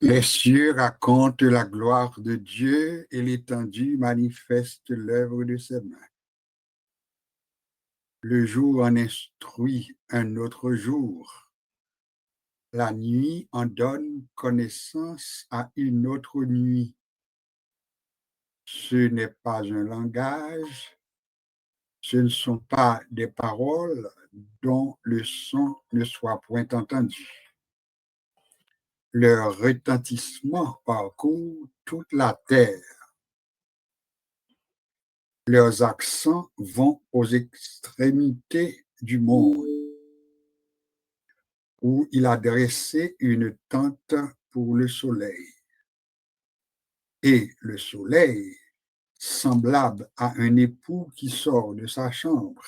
Les cieux racontent la gloire de Dieu et l'étendue manifeste l'œuvre de ses mains. Le jour en instruit un autre jour. La nuit en donne connaissance à une autre nuit. Ce n'est pas un langage, ce ne sont pas des paroles dont le son ne soit point entendu. Leur retentissement parcourt toute la terre. Leurs accents vont aux extrémités du monde, où il a dressé une tente pour le soleil. Et le soleil, semblable à un époux qui sort de sa chambre,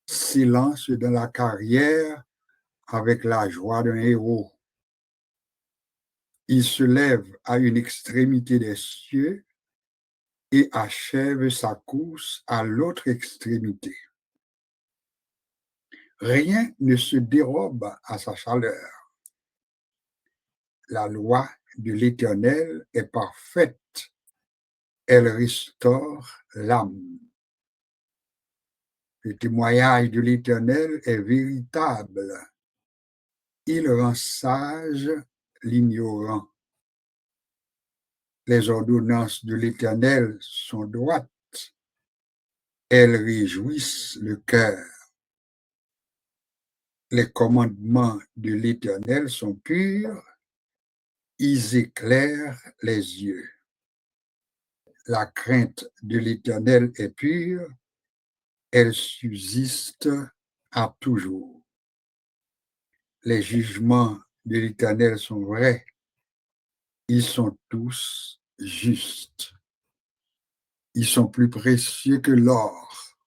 s'élance dans la carrière avec la joie d'un héros. Il se lève à une extrémité des cieux et achève sa course à l'autre extrémité. Rien ne se dérobe à sa chaleur. La loi de l'Éternel est parfaite. Elle restaure l'âme. Le témoignage de l'Éternel est véritable. Il rend sage l'ignorant. Les ordonnances de l'Éternel sont droites. Elles réjouissent le cœur. Les commandements de l'Éternel sont purs. Ils éclairent les yeux. La crainte de l'Éternel est pure. Elle subsiste à toujours. Les jugements de l'Éternel sont vrais. Ils sont tous justes. Ils sont plus précieux que l'or,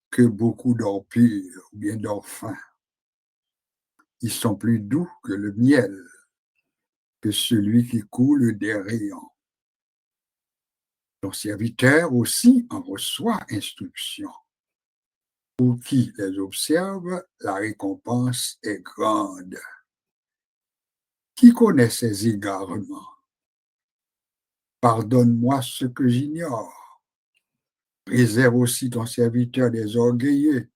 que beaucoup d'or pur ou bien d'or fin. Ils sont plus doux que le miel, que celui qui coule des rayons. Ton serviteur aussi en reçoit instruction. Pour qui les observe, la récompense est grande. Qui connaît ses égarements? Pardonne-moi ce que j'ignore. Préserve aussi ton serviteur des orgueilleux,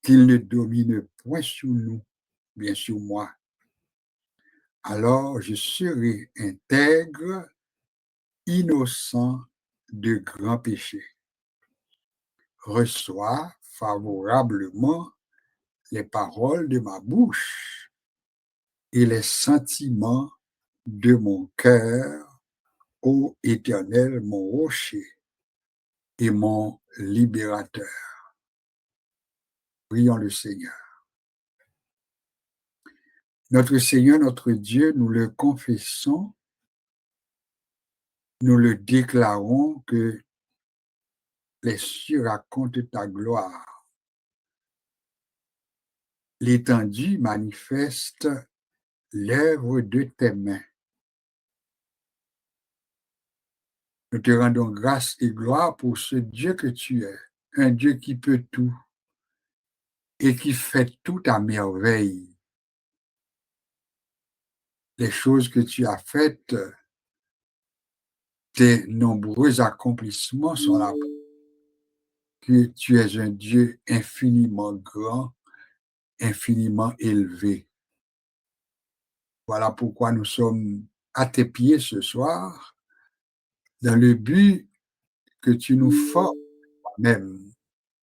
qu'il ne domine point sur nous, bien sur moi. Alors je serai intègre, innocent de grands péchés. Reçois favorablement les paroles de ma bouche et les sentiments de mon cœur, ô Éternel, mon rocher et mon libérateur. Prions le Seigneur. Notre Seigneur, notre Dieu, nous le confessons, nous le déclarons que les cieux racontent ta gloire. L'étendue manifeste l'œuvre de tes mains. Nous te rendons grâce et gloire pour ce Dieu que tu es, un Dieu qui peut tout et qui fait tout à merveille. Les choses que tu as faites, tes nombreux accomplissements sont là. Que tu es un Dieu infiniment grand, infiniment élevé. Voilà pourquoi nous sommes à tes pieds ce soir, dans le but que tu nous formes toi-même,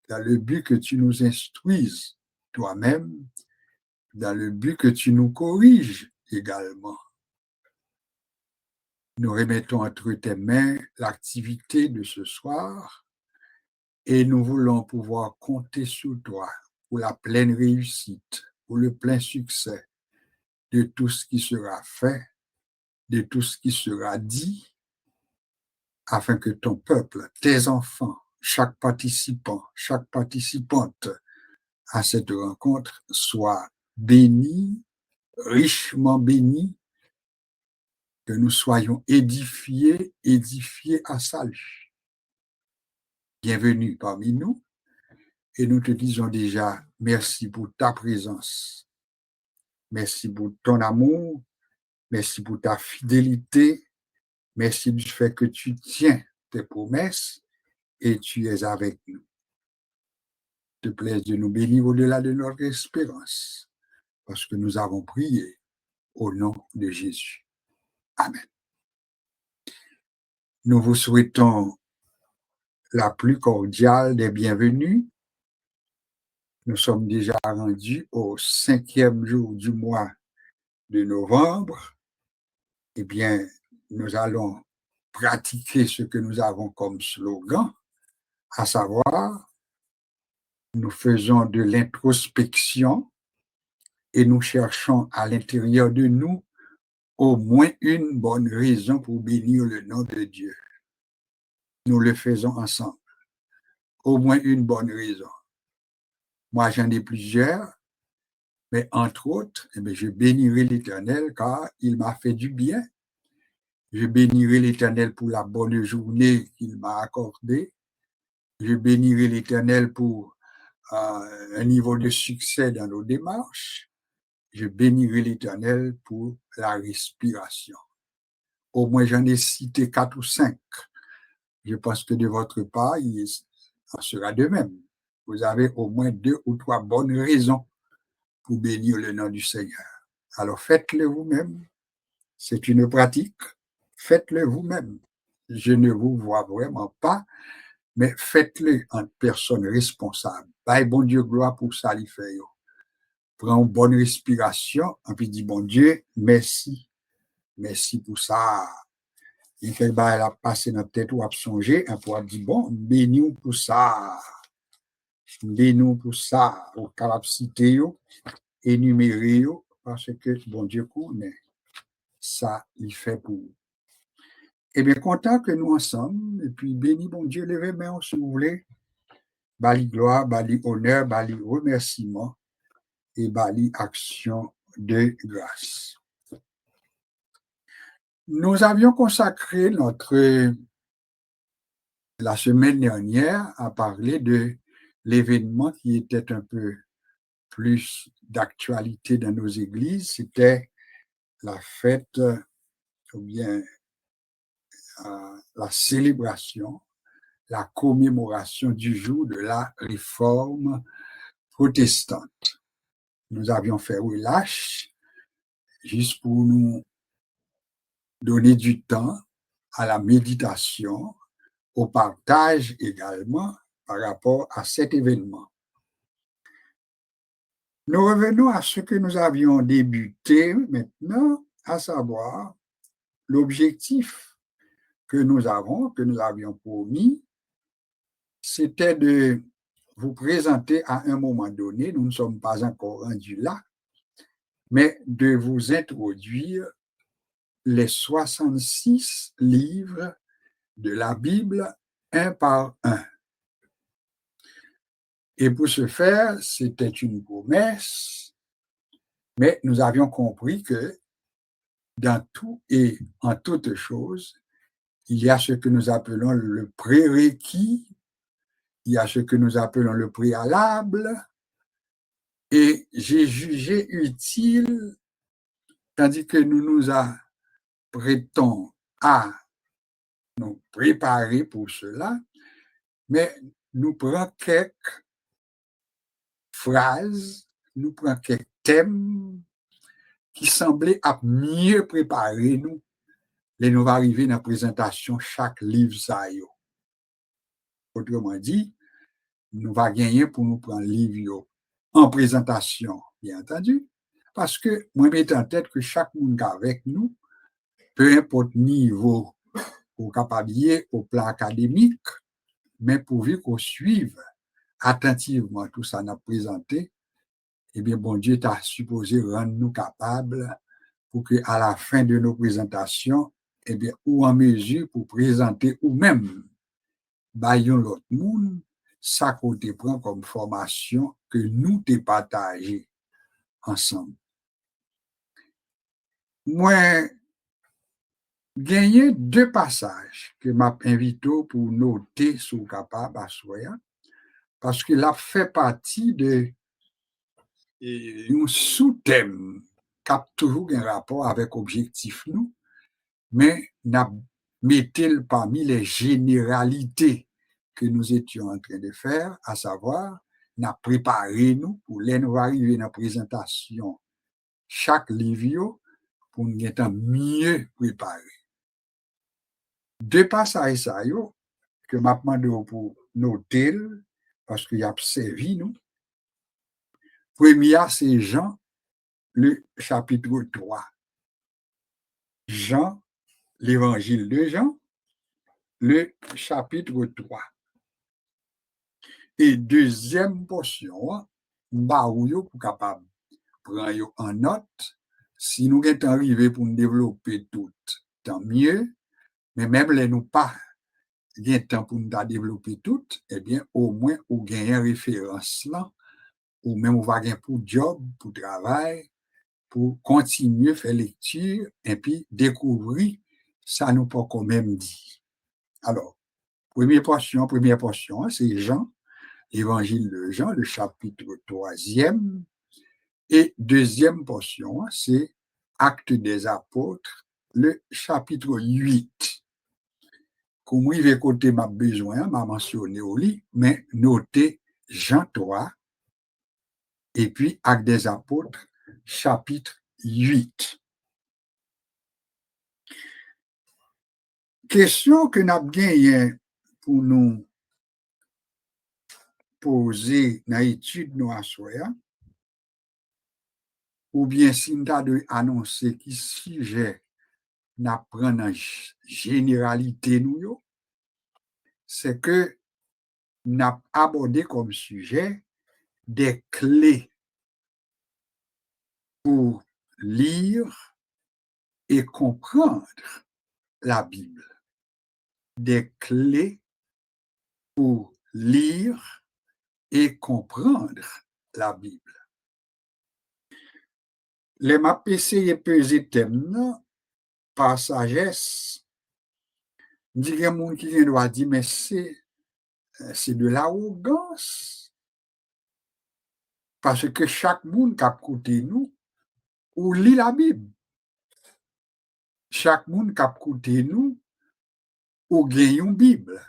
dans le but que tu nous instruises toi-même, dans le but que tu nous corriges également. Nous remettons entre tes mains l'activité de ce soir et nous voulons pouvoir compter sur toi pour la pleine réussite, pour le plein succès de tout ce qui sera fait, de tout ce qui sera dit, afin que ton peuple, tes enfants, chaque participant, chaque participante à cette rencontre soit béni, richement béni, que nous soyons édifiés, édifiés à salut. Bienvenue parmi nous et nous te disons déjà merci pour ta présence. Merci pour ton amour. Merci pour ta fidélité. Merci du fait que tu tiens tes promesses et tu es avec nous. Te plaise de nous bénir au-delà de notre espérance, parce que nous avons prié au nom de Jésus. Amen. Nous vous souhaitons la plus cordiale des bienvenues. Nous sommes déjà rendus au 5e jour du mois de novembre. Eh bien, nous allons pratiquer ce que nous avons comme slogan, à savoir, nous faisons de l'introspection et nous cherchons à l'intérieur de nous au moins une bonne raison pour bénir le nom de Dieu. Nous le faisons ensemble. Au moins une bonne raison. Moi, j'en ai plusieurs, mais entre autres, eh bien, je bénirai l'Éternel car il m'a fait du bien. Je bénirai l'Éternel pour la bonne journée qu'il m'a accordée. Je bénirai l'Éternel pour un niveau de succès dans nos démarches. Je bénirai l'Éternel pour la respiration. Au moins, j'en ai cité 4 ou 5. Je pense que de votre part, il en sera de même. Vous avez au moins 2 ou 3 bonnes raisons pour bénir le nom du Seigneur. Alors faites-le vous-même. C'est une pratique. Faites-le vous-même. Je ne vous vois vraiment pas, mais faites-le en personne responsable. Bye, bon Dieu, gloire pour ça, il fait. Prends une bonne respiration, et puis dis, bon Dieu, merci. Merci pour ça. Il fait, bah, elle a passé dans la tête ou a songé, et pour dire, bon, bénis-nous pour ça. Bénis-nous pour ça. Au capacité, énuméré, parce que, bon Dieu, connaît. Ça, il fait pour vous. Eh bien, content que nous ensemble, et puis béni, bon Dieu, levez main, si vous voulez. Bali gloire, bali honneur, bali remerciement et bali action de grâce. Nous avions consacré la semaine dernière à parler de l'événement qui était un peu plus d'actualité dans nos églises. C'était la fête ou bien la célébration, la commémoration du jour de la réforme protestante. Nous avions fait relâche juste pour nous donner du temps à la méditation, au partage également par rapport à cet événement. Nous revenons à ce que nous avions débuté maintenant, à savoir l'objectif que nous avions promis, c'était de vous présenter à un moment donné, nous ne sommes pas encore rendus là, mais de vous introduire les 66 livres de la Bible, un par un. Et pour ce faire, c'était une promesse, mais nous avions compris que dans tout et en toutes choses, il y a ce que nous appelons le prérequis, il y a ce que nous appelons le préalable, et j'ai jugé utile, tandis que nous nous apprêtons à nous préparer pour cela, mais nous prenons quelques phrases, nous prenons quelques thèmes qui semblaient à mieux préparer nous, et nous va arriver dans la présentation chaque livre ça y est. Autrement dit, nous va gagner pour nous prendre livre en présentation, bien entendu, parce que moi, je mets en tête que chaque monde avec nous, peu importe niveau ou capable au plan académique, mais pourvu qu'on suive attentivement tout ça n'a présenté, eh bien, bon Dieu t'a supposé rendre nous capables pour qu'à la fin de nos présentations, eh bien, ou en mesure pour présenter ou même, baillons l'autre monde, ça qu'on te prend comme formation que nous te partagé ensemble. Moi, gagné 2 passages que m'a invité pour noter sous capable à soi, parce que là fait partie de un sous-thème cap toujours un rapport avec objectif nous, mais n'a mettez-le parmi les généralités que nous étions en train de faire, à savoir, n'a préparé nous pour les nous arriver dans la présentation chaque livre pour nous être mieux préparés. Deux passages ça yo que m'a demandé pour noter parce qu'il y a servi nous. Premier, c'est Jean, le chapitre 3. Jean, l'évangile de Jean, le chapitre 3. Et deuxième portion, nous pour capable prendre en note. Si nous sommes arrivés pour nous développer tout, tant mieux. Mais même les nous pas gain temps pour nous développer tout, eh bien, au moins, ou gagner référence là, ou même on va gagner pour job, pour travail, pour continuer à faire lecture et puis découvrir ça nous pas quand même dit. Alors, première portion, c'est Jean, l'évangile de Jean, le chapitre 3e. Et deuxième portion, c'est Actes des apôtres, le chapitre 8. Comme il veut côté m'a besoin, m'a mentionné au lit, mais notez Jean 3 et puis Actes des apôtres, chapitre 8. Question que nous avons gagné pour nous poser dans l'étude nous à soir, ou bien si nous avons annoncé qui sujet nous prenons en généralité nous, c'est que nous avons abordé comme sujet des clés pour lire et comprendre la Bible. Des clés pour lire et comprendre la Bible. Les m'a essayé peser thème par sagesse. Il y a des gens qui doit dire mais c'est de l'arrogance. Parce que chaque monde qui a écouté nous ou lit la Bible. Chaque monde qui a écouté nous ou gagne une Bible.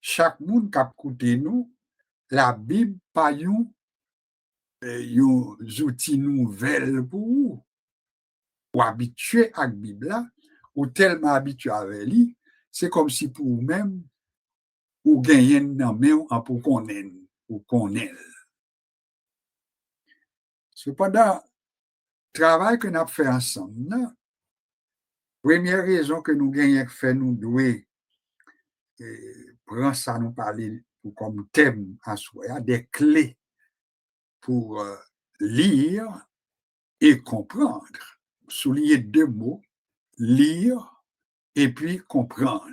Chaque monde qui a écouté nous, la Bible pas un outils nouvelles pour vous. Ou habitué à la Bible là, ou tellement habitué avec lui, c'est comme si pour vous-même, ou gagnez dans main pour connaître ou connaître. Cependant, le travail que nous avons fait ensemble, la première raison que nous gagnons fait, nous devons prendre ça, nous parler comme thème à soi, des clés pour lire et comprendre. Souligner deux mots, lire et puis comprendre.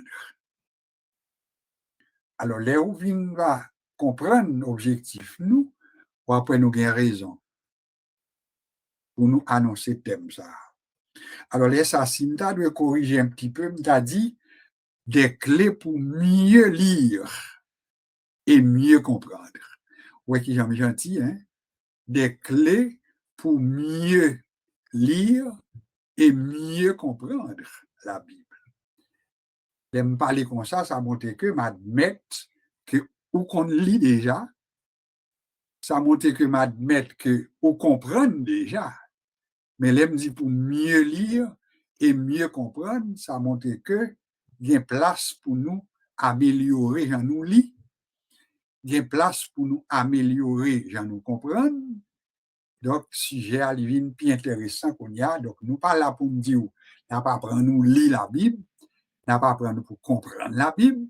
Alors, là où on va comprendre l'objectif, nous, ou après nous avons raison pour nous annoncer le thème. Ça. Alors, là, ça, si nous doit corriger un petit peu, nous a dit des clés pour mieux lire et mieux comprendre. Oui, qui est gentil, hein? Des clés pour mieux lire et mieux comprendre la Bible. De me parler comme ça montre que m'admettre que ou qu'on lit déjà, ça montre que m'admettre que ou comprendre déjà. Mais là, me dit pour mieux lire et mieux comprendre, ça montre que il y a place pour nous améliorer, j'en nous lit. Il y a place pour nous améliorer, j'en nous comprendre. Donc, sujet à l'ivine plus intéressant qu'on y a. Donc, nous pas là pour nous dire, n'a pas apprendre nous lire la Bible, n'a pas apprendre pour comprendre la Bible,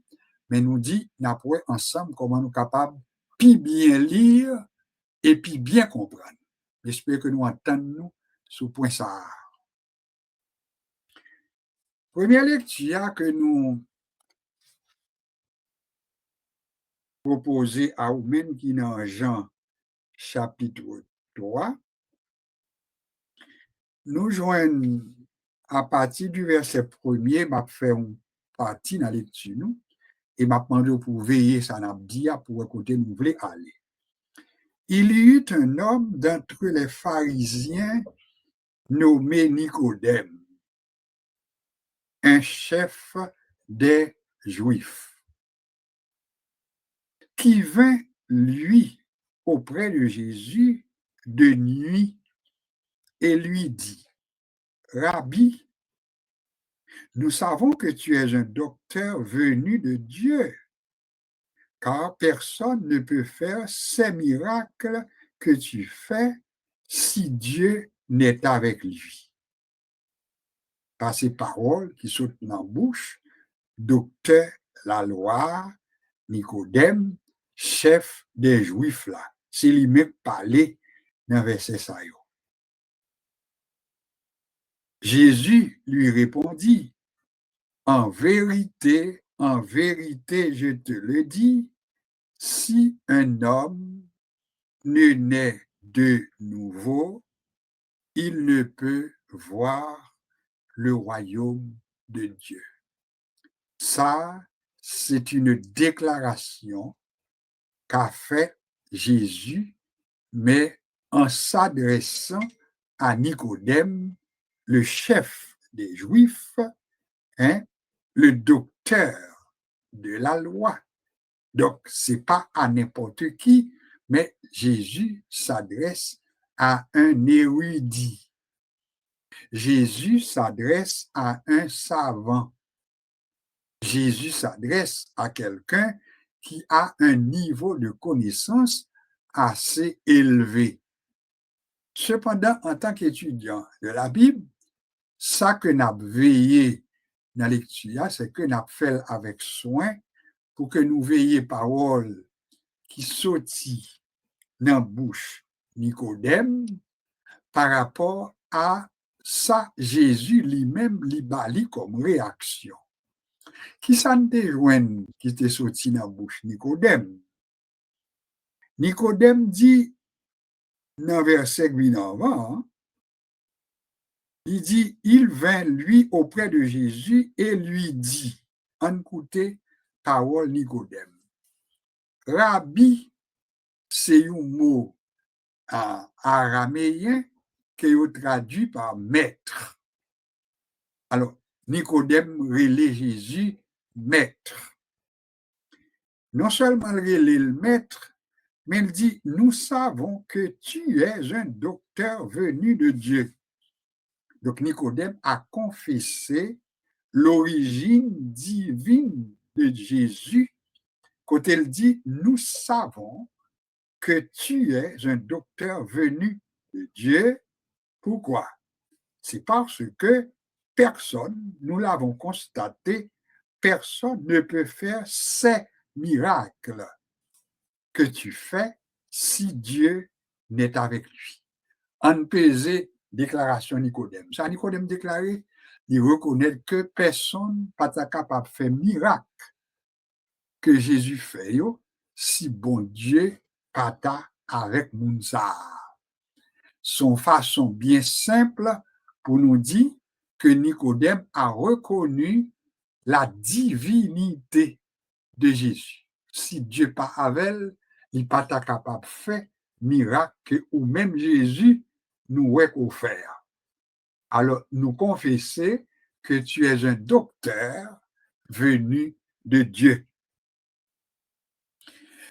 mais nous dit, n'a pas ensemble comment nous capables puis bien lire et puis bien comprendre. J'espère que nous entendons sous point ça. Première lecture que nous proposons à vous-même qui est dans Jean chapitre 3, nous joignons à partir du verset 1er, m'a fait une partie dans la lecture, nous, et m'a demandé pour veiller, ça n'a dit, pour écouter, nous voulons aller. Il y eut un homme d'entre les pharisiens nommé Nicodème, un chef des Juifs, qui vint, lui, auprès de Jésus de nuit et lui dit, Rabbi, nous savons que tu es un docteur venu de Dieu, car personne ne peut faire ces miracles que tu fais si Dieu n'est avec lui. Par ces paroles qui sautent dans la bouche, docteur la loi, Nicodème, chef des Juifs là. C'est lui-même parlé dans verset ça. Jésus lui répondit, en vérité, je te le dis, si un homme ne naît de nouveau, il ne peut voir le royaume de Dieu. Ça, c'est une déclaration qu'a fait Jésus, mais en s'adressant à Nicodème, le chef des Juifs, le docteur de la loi. Donc, ce n'est pas à n'importe qui, mais Jésus s'adresse à un érudit. Jésus s'adresse à un savant. Jésus s'adresse à quelqu'un qui a un niveau de connaissance assez élevé. Cependant, en tant qu'étudiant de la Bible, ça que nous avons veillé dans la lecture, c'est que nous avons fait avec soin pour que nous veillions paroles qui sortent dans la bouche Nicodème par rapport à ça, Jésus lui-même lui bali comme réaction. Qui s'en déjoigne qui était sorti dans la bouche Nicodème? Nicodème dit dans verset 8 avant, il dit, il vint lui auprès de Jésus et lui dit, en écouté parole Nicodème. Rabbi, c'est un mot araméen qui est traduit par maître. Alors, Nicodème relève Jésus maître. Non seulement il relève le maître, mais il dit, nous savons que tu es un docteur venu de Dieu. Donc, Nicodème a confessé l'origine divine de Jésus quand il dit, nous savons que tu es un docteur venu de Dieu. Pourquoi? C'est parce que personne, nous l'avons constaté, personne ne peut faire ces miracles que tu fais si Dieu n'est avec lui. En pesé, déclaration Nicodème. Ça, Nicodème déclaré, il reconnaît que personne n'est capable de faire miracle que Jésus fait si bon Dieu pas avec Mounsa. Son façon bien simple pour nous dire que Nicodème a reconnu la divinité de Jésus. Si Dieu pas avec elle, il n'est pas capable de faire miracle ou même Jésus nous a offert. Alors, nous confessons que tu es un docteur venu de Dieu.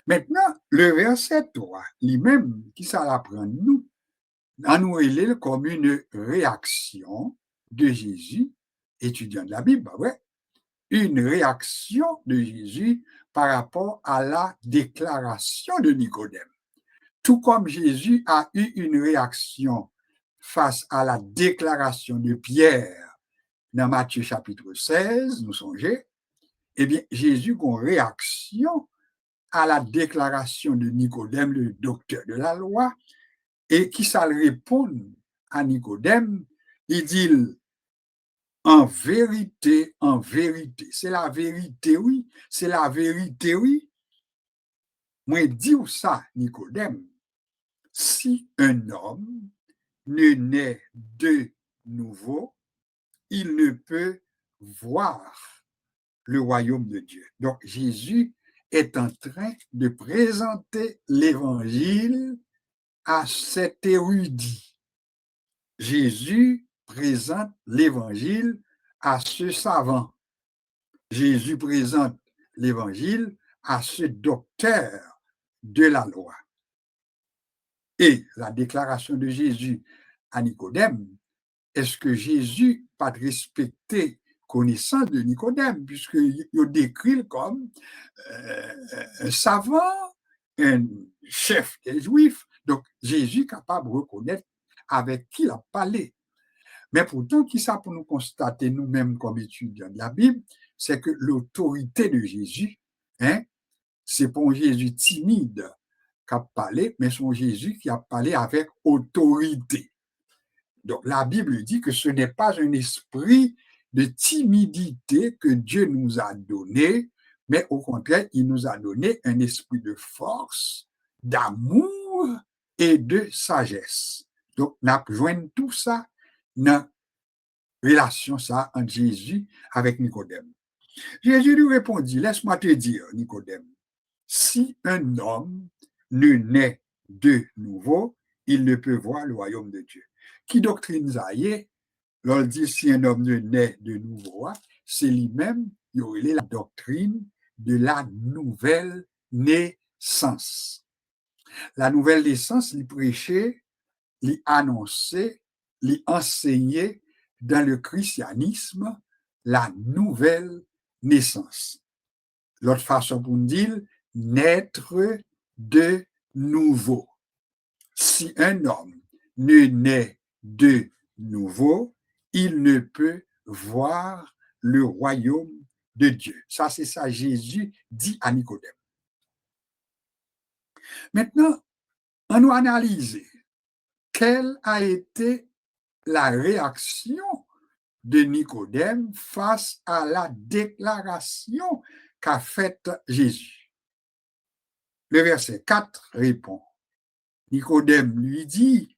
Maintenant, le verset 3, lui-même, qui ça l'apprend nous, à nous relève comme une réaction de Jésus, étudiant de la Bible, ouais, une réaction de Jésus par rapport à la déclaration de Nicodème. Tout comme Jésus a eu une réaction face à la déclaration de Pierre dans Matthieu chapitre 16, nous songez, eh bien, Jésus a une réaction à la déclaration de Nicodème, le docteur de la loi, et qui ça répond à Nicodème, il dit, en vérité, c'est la vérité, oui, c'est la vérité, oui. Moi, dis ça, Nicodème, si un homme ne naît de nouveau, il ne peut voir le royaume de Dieu. Donc, Jésus est en train de présenter l'évangile à cet érudit. Jésus présente l'évangile à ce savant. Jésus présente l'évangile à ce docteur de la loi. Et la déclaration de Jésus à Nicodème, est-ce que Jésus pas respecté connaissance de Nicodème, puisqu'il décrit comme un savant, un chef des Juifs. Donc, Jésus est capable de reconnaître avec qui il a parlé. Mais pourtant, qui ça pour nous constater nous-mêmes comme étudiants de la Bible, c'est que l'autorité de Jésus, c'est pas un Jésus timide qui a parlé, mais c'est un Jésus qui a parlé avec autorité. Donc, la Bible dit que ce n'est pas un esprit de timidité que Dieu nous a donné, mais au contraire, il nous a donné un esprit de force, d'amour et de sagesse. Donc, on a besoin de tout ça dans la relation ça entre Jésus avec Nicodème. Jésus lui répondit, laisse-moi te dire, Nicodème, si un homme ne naît de nouveau, il ne peut voir le royaume de Dieu. Qui doctrine ça y est, l'on dit si un homme ne naît de nouveau, c'est lui-même, il aurait la doctrine de la nouvelle naissance. La nouvelle naissance, il prêchait, il annonçait, il enseignait dans le christianisme la nouvelle naissance. L'autre façon pour nous dire, naître de nouveau. Si un homme ne naît de nouveau, il ne peut voir le royaume de Dieu. Ça, c'est ça Jésus dit à Nicodème. Maintenant, on nous analyse quelle a été la réaction de Nicodème face à la déclaration qu'a faite Jésus. Le verset 4 répond, Nicodème lui dit,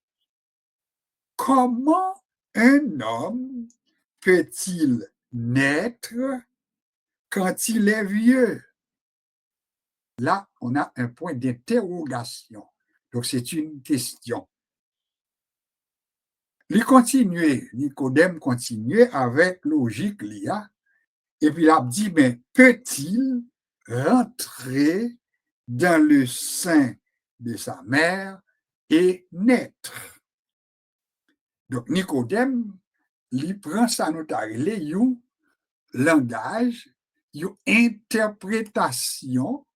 comment un homme peut-il naître quand il est vieux? Là, on a un point d'interrogation. Donc, c'est une question. Nicodème continuait avec logique l'IA, et puis il a dit, mais peut-il rentrer dans le sein de sa mère et naître? Donc, Nicodème, il prend sa notarité, il langage, il interprétation,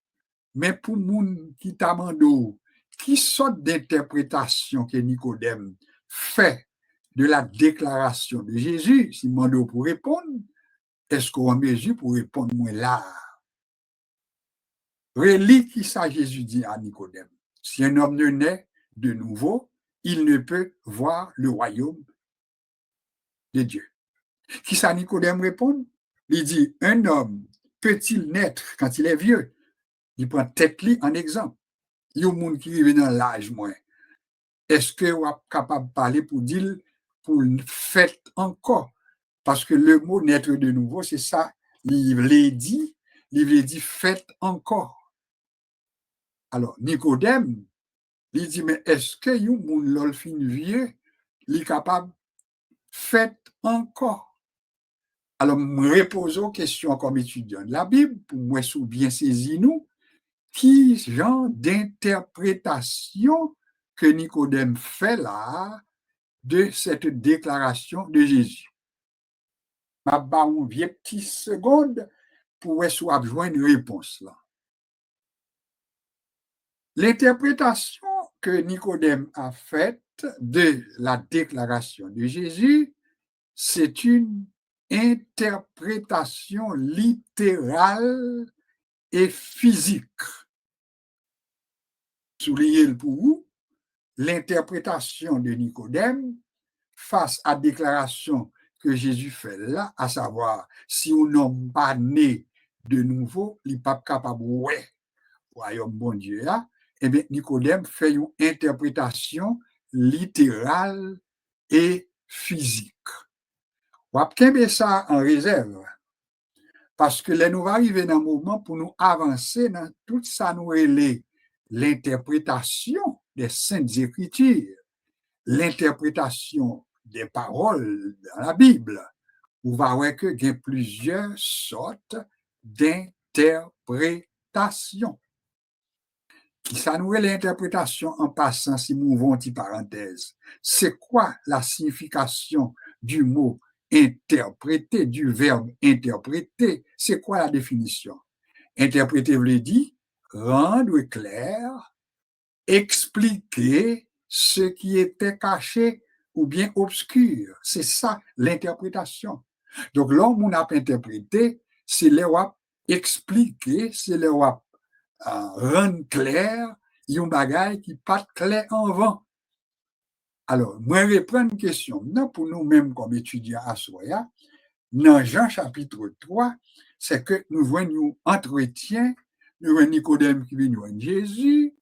mais pour moun qui t'a demandé, qui sorte d'interprétation que Nicodème fait de la déclaration de Jésus, si demande pour répondre, est-ce qu'on a mesure pour répondre moi là? Relis qui ça Jésus dit à Nicodème. Si un homme ne naît de nouveau, il ne peut voir le royaume de Dieu. Qui ça Nicodème répond? Il dit, un homme peut-il naître quand il est vieux? Il prend tête-li en exemple. Il y a un monde qui vit dans l'âge moins. Est-ce que vous êtes capable de parler pour dire, pour le faire encore? Parce que le mot naître de nouveau, c'est ça, il l'a dit faites encore. Alors, Nicodème, il dit, mais est-ce que vous, mon lol fin vieux, il est capable faites encore? Alors, me reposons aux questions comme étudiant de la Bible, pour moi, bien saisir nous, qui genre d'interprétation que Nicodème fait là de cette déclaration de Jésus. Je vais vous donner une petite seconde pour joindre une réponse là. L'interprétation que Nicodème a faite de la déclaration de Jésus, c'est une interprétation littérale et physique. Soulignez pour vous, l'interprétation de Nicodème face à la déclaration que Jésus fait là, à savoir, si on n'a pas né de nouveau, il n'est pas capable de voir royaume bon Dieu là, eh bien, Nicodème fait une interprétation littérale et physique. On va mettre ça en réserve, parce que là, nous va arriver dans un moment pour nous avancer dans tout ça, nous relève l'interprétation des Saintes Écritures, l'interprétation des paroles dans la Bible, vous voyez qu'il y a plusieurs sortes d'interprétations. Qui ça nous est l'interprétation en passant, si nous ouvrons une parenthèse. C'est quoi la signification du mot interpréter, du verbe interpréter? C'est quoi la définition? Interpréter veut dire rendre clair, expliquer ce qui était caché ou bien obscur. C'est ça l'interprétation. Donc, l'homme on a interprété, c'est le expliquer, c'est le rendre clair, yon bagay qui pas clair en vent. Alors, moi, je vais prendre une question. Non, pour nous-mêmes comme étudiants à Soya, dans Jean chapitre 3, c'est que nous voyons entretien, nous voyons Nicodème qui vient de Jésus,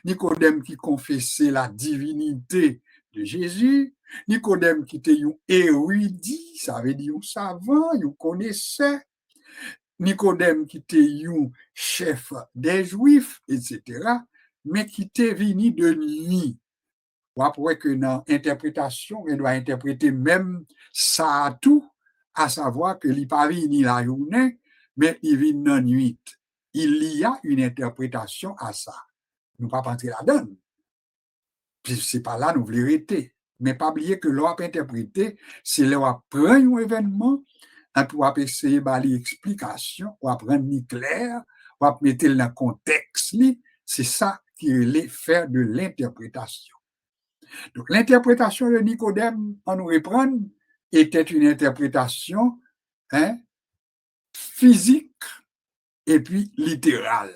Nicodème qui confessait la divinité de Jésus, Nicodème qui était un érudit, ça veut dire un savant, un connaisseur, Nicodème qui était un chef des Juifs, etc., mais qui était venu de nuit. Après que dans l'interprétation, on doit interpréter même ça tout, à savoir que il n'est pas venu la journée, mais il vient dans la nuit. Il y a une interprétation à ça. Nous ne pouvons pas entrer là-dedans. Ce n'est pas là nous voulons arrêter. Mais pas oublier que l'on a interprété, c'est l'on prend un événement, on va essayer de l'explication, on va prendre clair, on va mettre dans le contexte. C'est ça qui est faire de l'interprétation. Donc, l'interprétation de Nicodème, on nous reprend, était une interprétation physique et puis littérale.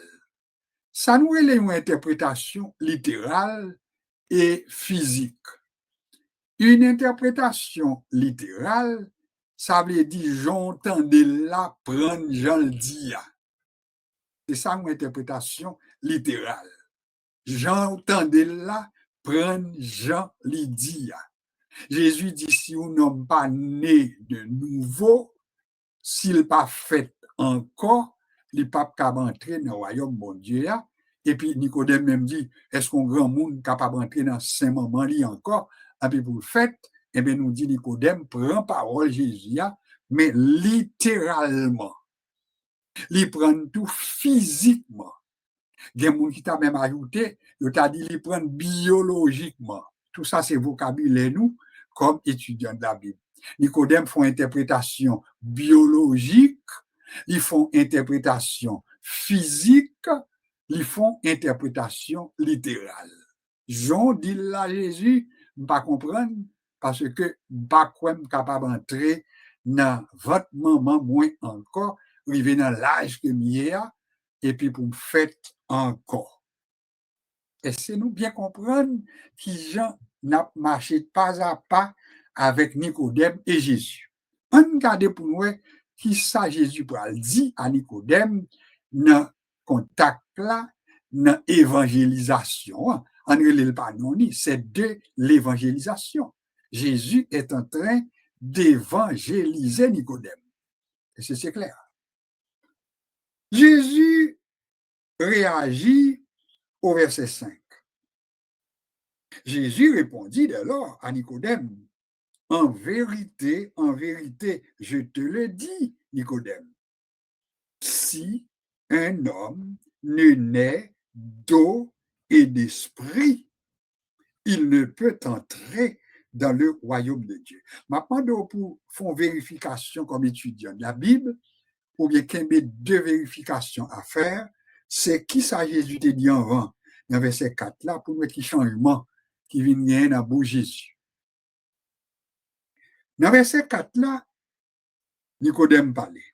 Ça nous est une interprétation littérale et physique. Une interprétation littérale, ça veut dire j'entendais là prendre Jean le dit. C'est ça une interprétation littérale. J'entendais là prendre Jean le dit. Jésus dit si un homme pas né de nouveau, s'il n'est pas fait encore, il n'est pas capable d'entrer dans le royaume de Dieu. Et puis Nicodème même dit, est-ce qu'un grand monde est capable d'entrer dans ce moment-là encore? Et puis pour le fait, eh bien, nous dit Nicodème, prend parole Jésus, mais littéralement. Il prend tout physiquement. Il y a des gens qui t'a même ajouté, il t'a dit il prend biologiquement. Tout ça, c'est vocabulaire nous, comme étudiants de la Bible. Nicodème font interprétation biologique, ils font interprétation physique, ils font interprétation littérale. Jean dit là Jésus, ne pas comprendre parce que pas capable d'entrer dans votre maman moins encore, arriver dans l'âge que m'y et puis pour me faire encore. Et c'est nous bien comprendre que Jean n'a marché pas à pas avec Nicodème et Jésus. On regarde pour nous qui ça Jésus dit à Nicodème dans contact là, dans évangélisation. En ne pas non, c'est de l'évangélisation. Jésus est en train d'évangéliser Nicodème. Et c'est clair. Jésus réagit au verset 5. Jésus répondit dès lors à Nicodème, en vérité, je te le dis, Nicodème, si un homme ne naît d'eau et d'esprit, il ne peut entrer dans le royaume de Dieu. Maintenant, pour faire vérification comme étudiant de la Bible, ou bien qu'il y ait deux vérifications à faire, c'est qui ça Jésus te dit avant, dans verset 4 là, pour mettre qui changement qui vient dans la bouche Jésus. Dans verset 4 là, Nicodème parlait.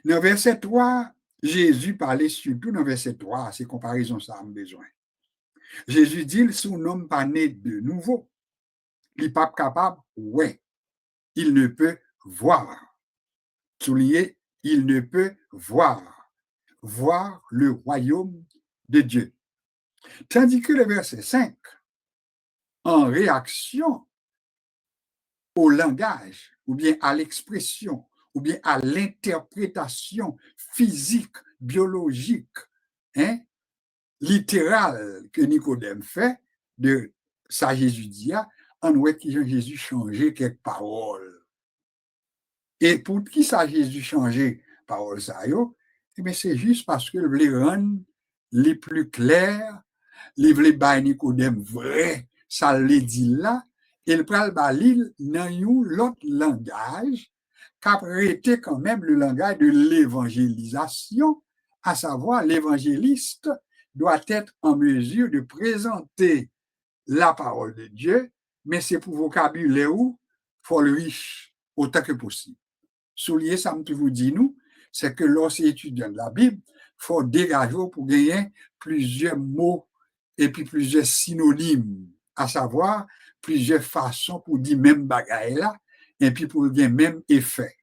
Dans verset 3, Jésus parlait surtout dans verset 3, c'est comparaison ça a besoin. Jésus dit, si un homme pas né de nouveau, il n'est pas capable, ouais, il ne peut voir. Souligner, il ne peut voir le royaume de Dieu. Tandis que le verset 5, en réaction au langage, ou bien à l'expression, ou bien à l'interprétation physique, biologique, littérale que Nicodème fait de ça Jésus dit, on voit que Jésus changeait quelques paroles. Et pour qui ça Jésus changeait paroles ça yo? Eh bien, c'est juste parce que les rendre les plus clairs, les vle bay Nicodème vrai, ça le dit là, et le pral balil dans l'autre langage, qui a été quand même le langage de l'évangélisation, à savoir l'évangéliste doit être en mesure de présenter la parole de Dieu, mais c'est pour vocabulaire où faut le riche autant que possible. Soulier, ça me toujours dit nous, c'est que lorsque étudiant de la Bible, faut dégager pour gagner plusieurs mots et puis plusieurs synonymes, à savoir plusieurs façons pour dire même bagaille là, et puis pour gagner même effet.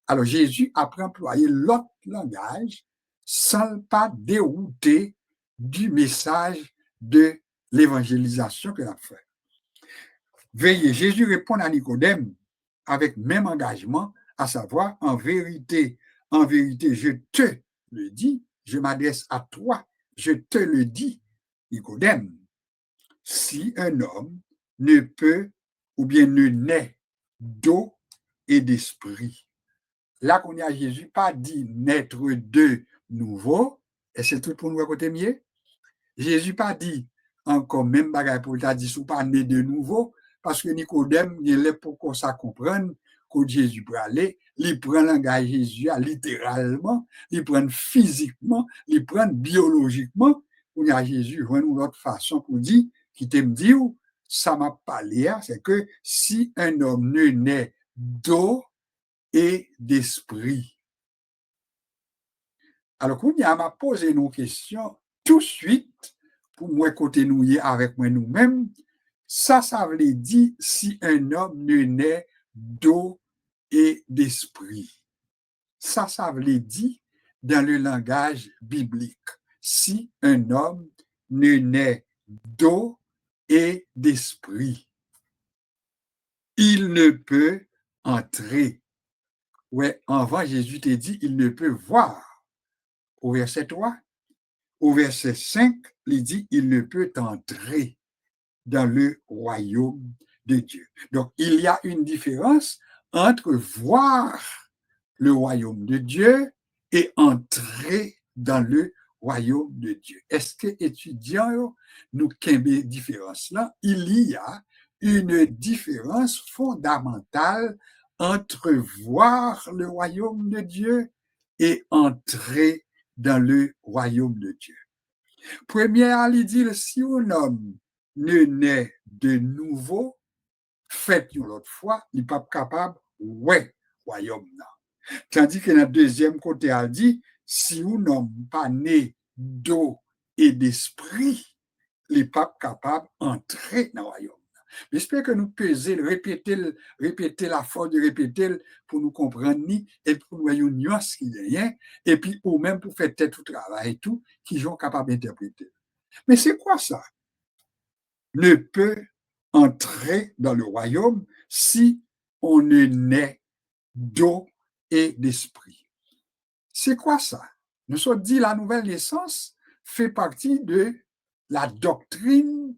Alors Jésus a employé l'autre langage sans pas dérouter du message de l'évangélisation qu'il a fait. Veillez, Jésus répond à Nicodème avec même engagement, à savoir, en vérité, je te le dis, je m'adresse à toi, je te le dis, Nicodème, si un homme ne peut ou bien ne naît d'eau et d'esprit. Là qu'on y a Jésus, pas dit naître de nouveau, et c'est tout pour nous à côté mieux. Jésus pas dit encore même bagaille pour t'a dit sous pas né de nouveau, parce que Nicodème, il est pour qu'on ça comprenne que Jésus peut aller, il prend le langage Jésus littéralement, il prend physiquement, il prend biologiquement. On y a Jésus, une autre façon pour dire, qui t'aime dire, ça m'a parlé, c'est que si un homme ne naît d'eau et d'esprit. Alors, quand il m'a posé nos questions tout de suite, pour moi, côté nous avec moi nous-mêmes, ça veut dire si un homme ne naît d'eau et d'esprit. Ça veut dire dans le langage biblique, si un homme ne naît d'eau et d'esprit, il ne peut entrer. Ouais, avant, Jésus t'a dit, il ne peut voir. Au verset 3, au verset 5, il dit, il ne peut entrer dans le royaume de Dieu. Donc, il y a une différence entre voir le royaume de Dieu et entrer dans le royaume de Dieu. Est-ce que, étudiants, nous qu'aimons différence là? Il y a une différence fondamentale entre voir le royaume de Dieu et entrer dans le royaume de Dieu. Première, il dit, si un homme ne naît de nouveau, faites une autre fois, il n'est pas capable, ouais, royaume là. Tandis que dans le deuxième côté, il dit, si un homme pas né d'eau et d'esprit, il n'est pas capable d'entrer dans le royaume. J'espère que nous pesons, répéter la force de répéter pour nous comprendre et pour nous avoir une nuance qui est rien, et puis ou même pour faire tout le travail et tout, qui sont capables d'interpréter. Mais c'est quoi ça? Ne peut entrer dans le royaume si on ne naît d'eau et d'esprit. C'est quoi ça? Nous sommes dit la nouvelle naissance fait partie de la doctrine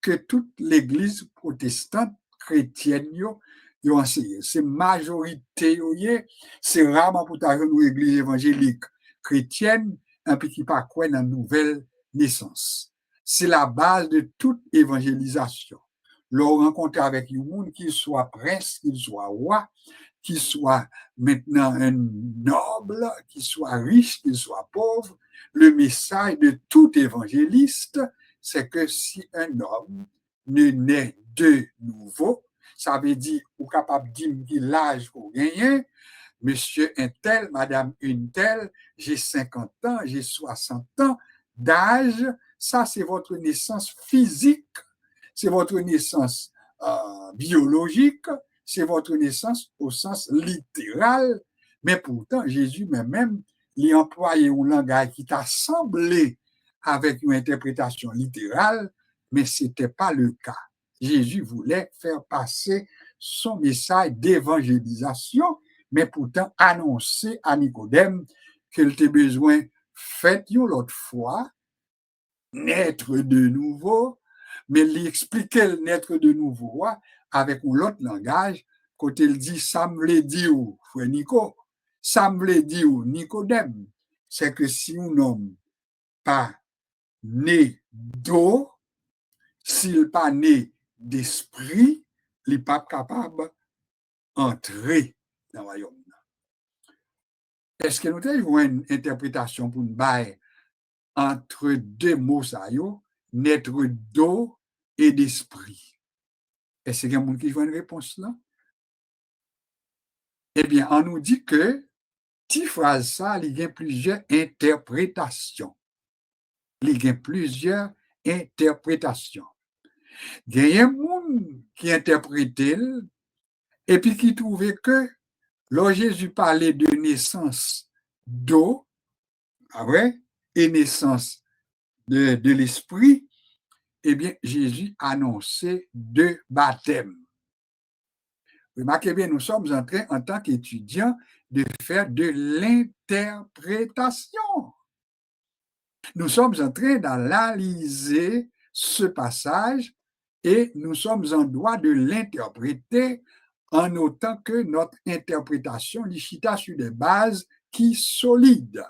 que toute l'Église protestante chrétienne a enseigné. C'est majorité, c'est rarement pour l'Église évangélique chrétienne, un petit pas quoi dans la nouvelle naissance. C'est la base de toute évangélisation. Le rencontrer avec un monde, qu'il soit prince, qu'il soit roi, qu'il soit maintenant un noble, qu'il soit riche, qu'il soit pauvre, le message de tout évangéliste, c'est que si un homme ne naît de nouveau, ça veut dire ou capable de dire l'âge qu'on gagne, monsieur un tel, madame une telle, j'ai 50 ans, j'ai 60 ans d'âge, ça c'est votre naissance physique, c'est votre naissance biologique, c'est votre naissance au sens littéral, mais pourtant Jésus même il employé un langage qui t'a semblé avec une interprétation littérale, mais ce n'était pas le cas. Jésus voulait faire passer son message d'évangélisation, mais pourtant annoncer à Nicodème qu'il avait besoin, faites l'autre fois, naître de nouveau, mais il expliquait le naître de nouveau avec un autre langage, quand il dit ça me l'a dit ou frère Nico, ça me l'a dit ou Nicodème, c'est que si un homme pas né d'eau, s'il pas né d'esprit, il n'est pas capable d'entrer dans le royaume. Est-ce que nous avons une interprétation pour nous bailler entre deux mots, ça y est, naître d'eau et d'esprit? Est-ce qu'il y a quelqu'un qui a une réponse là? Eh bien, on nous dit que, cette phrase, ça, il y a plusieurs interprétations. Il y a plusieurs interprétations. Il y a un monde qui interprétait et puis qui trouvait que, lorsque Jésus parlait de naissance d'eau, vrai, et naissance de l'esprit, eh bien, Jésus annonçait deux baptêmes. Remarquez bien, nous sommes en train, en tant qu'étudiants, de faire de l'interprétation. Nous sommes en train d'analyser ce passage et nous sommes en droit de l'interpréter en autant que notre interprétation licita sur des bases qui solides.